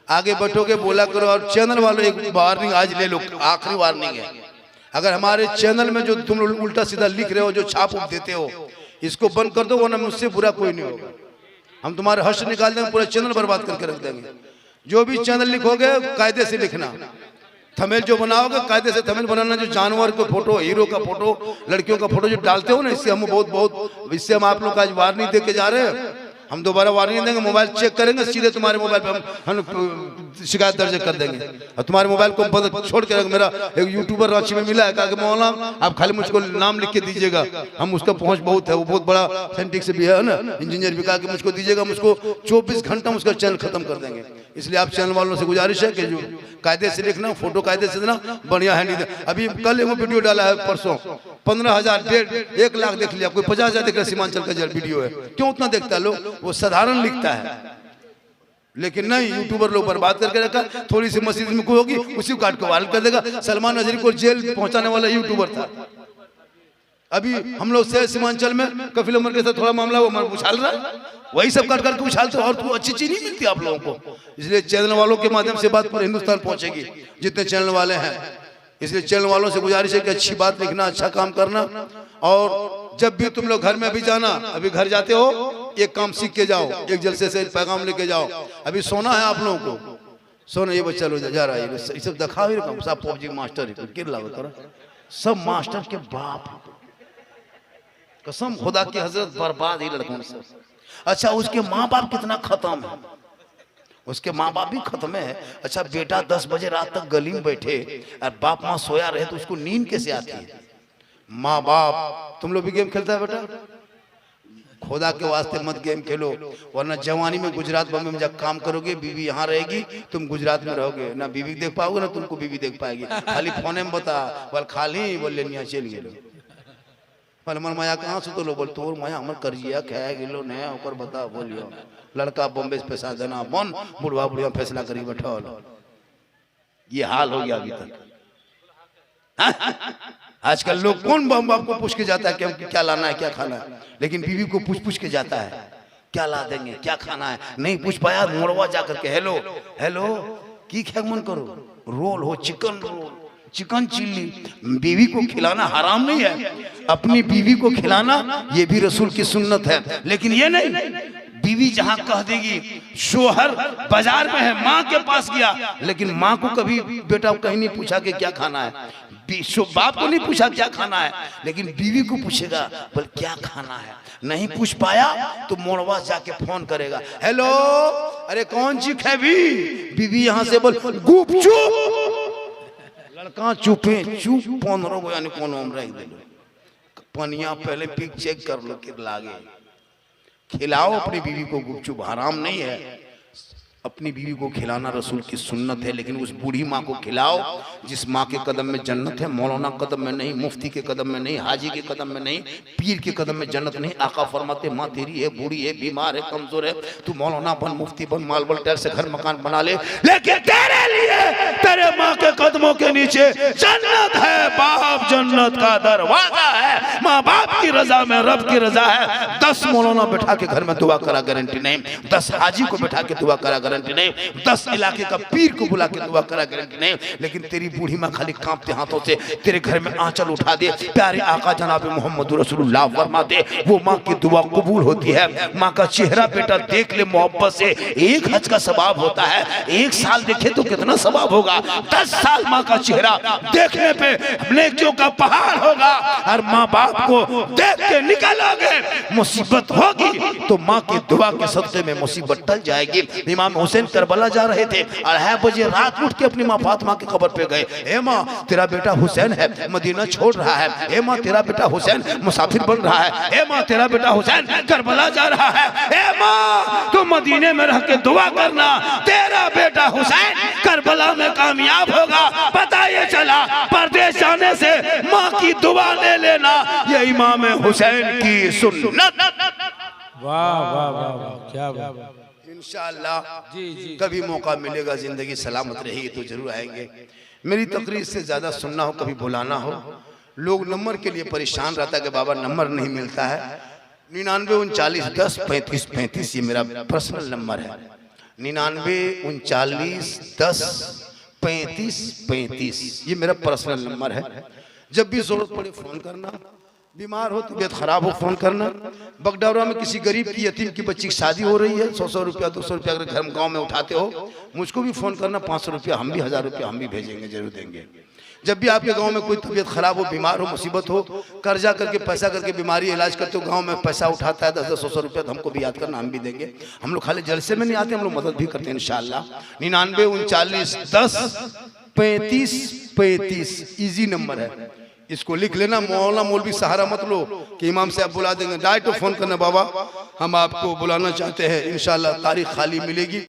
S2: आगे बैठोगे बोला करो। और चैनल वालों एक वार्निंग आज ले लो, आखिरी वार्निंग है। अगर हमारे चैनल में जो तुम लोग उल्टा सीधा लिख रहे हो, जो छाप देते हो, इसको बंद कर दो, वरना मुझसे बुरा कोई नहीं होगा। हम तुम्हारे हर्ष निकाल देंगे, पूरा चैनल बर्बाद करके रख देंगे। जो भी चैनल लिखोगे कायदे से लिखना, थंबनेल जो बनाओगे कायदे से थंबनेल बनाना। जो जानवर का फोटो, हीरो का फोटो, लड़कियों का फोटो जो डालते हो ना, इससे हम इससे हम आप लोग का आज वार्निंग दे के जा रहे हैं। हम दोबारा वार्निंग देंगे, मोबाइल चेक करेंगे, सीधे तुम्हारे मोबाइल पे हम शिकायत दर्ज कर देंगे। और तुम्हारे मोबाइल को बंद छोड़ के, मेरा एक यूट्यूबर रांची में मिला है, कहा कि मौलाना आप खाली मुझको नाम लिख के दीजिएगा, हम उसका पहुंच बहुत है, वो बहुत बड़ा साइंटिस्ट से भी है ना, इंजीनियर भी, कहा कि मुझको दीजिएगा, मुझको 24 घंटा उसका चैनल खत्म कर देंगे। इसलिए आप चैनल वालों से गुजारिश है कि जो कायदे से लिखना, फोटो कायदे से देना, बढ़िया है। नहीं अभी कल एक वीडियो डाला है, परसों 15,000 1 लाख देख लिया, कोई 50,000 देख रहा, सीमांचल का वीडियो है। क्यों उतना देखता है लोग? वो साधारण लिखता है, लेकिन नहीं, यूट्यूबर लोग बर्बाद करके रखा। थोड़ी सी मस्जिद में कोई होगी, उसी को काट के वायरल कर देगा। सलमान नजरी को जेल पहुंचाने वाला यूट्यूबर था। अभी हम लोग से सीमांचल में कफिल उमर के साथ थोड़ा मामला, वो उछाल रहा है, वही सब काट करके उछालते, और तो अच्छी चीज नहीं मिलती आप लोगों को। इसलिए चैनल वालों के माध्यम से बात पूरे हिंदुस्तान पहुंचेगी, जितने चैनल वाले हैं। इसलिए चैनल वालों से गुजारिश है कि अच्छी बात लिखना, अच्छा काम करना। और जब भी तुम लोग घर में भी जाना, अभी घर जाते हो
S1: एक काम सीख के जाओ, एक जलसे से पैगाम लेके जाओ। अभी सोना है आप लोगों को, सोना ये बच्चा लो जा रहा है, ये सब दिखा ही रखा सब पबजी मास्टर है, किर लागो तोरा सब मास्टर के बाप, कसम खुदा की हजरत बर्बाद ही लड़कों से। अच्छा उसके माँ बाप कितना खत्म है, उसके माँ बाप भी खत्म है। अच्छा बेटा 10 बजे रात तक गली में बैठे और बाप माँ सोया रहे तो उसको नींद कैसे आती है? माँ बाप, तुम लोग भी गेम खेलता है बेटा? खुदा के वास्ते मत गेम खेलो, वरना जवानी में गुजरात बम्बई में जब काम करोगे बीवी यहाँ रहेगी, तुम गुजरात में रहोगे, ना बीवी देख पाओगे ना तुमको बीवी देख पाएगी। खाली फोने में बता बोल खाली बोल लेनिया चल गेलो बोल मन माया कहाँ से तो लो बोल तोर माया हमर करजिया खाया गेलो नया ओकर बता बोलियो लड़का बॉम्बे से पैसा देना बन बुढ़वा बुढ़िया फैसला करी बैठो। ये हाल हो गया अभी तक। आजकल लोग कौन बाप को पूछ के जाता है कि क्या लाना है क्या खाना है, लेकिन बीवी को पूछ के जाता है क्या ला देंगे क्या खाना है, नहीं पूछ पाया मोड़वा जाकर के हेलो हेलो की खे मन करो रोल हो चिकन रोल चिकन चिल्ली। बीवी को खिलाना हराम नहीं है, अपनी बीवी को खिलाना ये भी रसूल की सुन्नत है, लेकिन ये नहीं बीवी जहां कह देगी शोहर बाजार में है माँ के पास गया, लेकिन माँ को कभी बेटा कहीं नहीं पूछा कि क्या खाना है, बाप को नहीं पूछा क्या खाना है, लेकिन बीवी को पूछेगा बोल क्या खाना है। नहीं पूछ पाया तो मोड़वा जाके फोन करेगा हेलो अरे कौन सी खेबी, बीवी यहाँ से बोल गुपचुप, लड़का चुपे चुप 15 गो यानी कोनो हम रख दे पनिया पहले पिक चेक कर लो कि लागे। खिलाओ अपनी बीवी को गुपचुप, हराम नहीं है, अपनी बीवी को खिलाना रसूल की सुन्नत है, लेकिन उस बूढ़ी माँ को खिलाओ जिस माँ के कदम में जन्नत है, मौलाना कदम में नहीं, मुफ्ती के कदम में नहीं, हाजी के कदम में नहीं, पीर के कदम में जन्नत नहीं। आका फरमाते माँ तेरी है बूढ़ी है बीमार है कमजोर है, तू मौलाना बन मुफ्ती बन मालबल टैर से घर मकान बना ले, लेकिन तेरे लिए तेरे माँ के कदमों के नीचे जन्नत है, बाप जन्नत का दरवाजा है, माँ बाप की रजा में रब की रजा है। 10 मौलाना बैठा के घर में दुआ करा गारंटी नहीं, 10 हाजी को बैठा के दुआ करा गारंटी नहीं, 10 इलाके का पीर को बुला के दुआ करा गारंटी नहीं, लेकिन तेरी बूढ़ी माँ खाली कांपते हाथों से तेरे घर में आंचल उठा दे, प्यारे आका जनाब मोहम्मद रसूलुल्लाह फरमा दे, वो माँ की दुआ कबूल होती है। माँ का चेहरा बेटा देख ले मोहब्बत से, 1 हज का सवाब होता है, 1 साल देखे तो कितना सवाब होगा, 10 साल माँ का चेहरा देखने पे नेकियों का पहाड़ होगा। और माँ बाप को देख के निकलोगे मुसीबत होगी तो माँ की दुआ के सदक़े में मुसीबत टल जाएगी। इमाम हुसैन करबला जा रहे थे, 2:30 बजे रात उठ के अपनी माँ फातिमा की कब्र पे गए, ए माँ तेरा बेटा हुसैन है मदीना छोड़ रहा है, ए माँ तेरा बेटा हुसैन मुसाफिर बन रहा है, ए माँ तेरा बेटा हुसैन करबला जा रहा है, ए माँ तू मदीने में रह के दुआ करना तेरा बेटा हुसैन करबला में कामयाब होगा। पता ये चला परदेश जाने से माँ की दुआ ले लेना, ये इमाम हुसैन की सुन्नत।
S3: वाह वाह वाह वाह क्या बात।
S1: इंशाअल्लाह कभी मौका मिलेगा, जिंदगी सलामत रहेगी तो जरूर आएंगे। मेरी तकरीर से ज्यादा सुनना हो कभी बुलाना हो, लोग नंबर के लिए परेशान रहता है कि बाबा नंबर नहीं मिलता है। 99 39 10 35 35 ये मेरा पर्सनल नंबर है, 99 39 10 35 35 ये मेरा पर्सनल नंबर है। जब भी जरूरत पड़े फोन करना, बीमार हो तबीयत खराब हो फोन करना। बगडौरा में किसी गरीब की यतीम की बच्ची की शादी हो रही है, 100 रुपया 200 रुपया अगर घर गांव में उठाते हो मुझको भी फोन करना, 500 रुपया हम भी 1000 रुपया हम भी भेजेंगे, जरूर देंगे। जब भी आपके गांव में कोई तबीयत खराब हो, बीमार हो, मुसीबत हो, कर्जा करके पैसा करके बीमारी इलाज करते हो, गांव में पैसा उठाता है 10-10 100 रुपया, तो हमको भी याद करना, हम भी देंगे। हम लोग खाली जलसे में नहीं आते, हम लोग मदद भी करते हैं इंशाअल्लाह। 99 39 10 35 35 इजी नंबर है, इसको लिख लेना। मौलाना मौलवी सहारा मत लो कि इमाम साहब बुला देंगे, डायरेक्ट फोन करना बाबा हम आपको बुलाना चाहते हैं, इंशाअल्लाह तारीख खाली मिलेगी।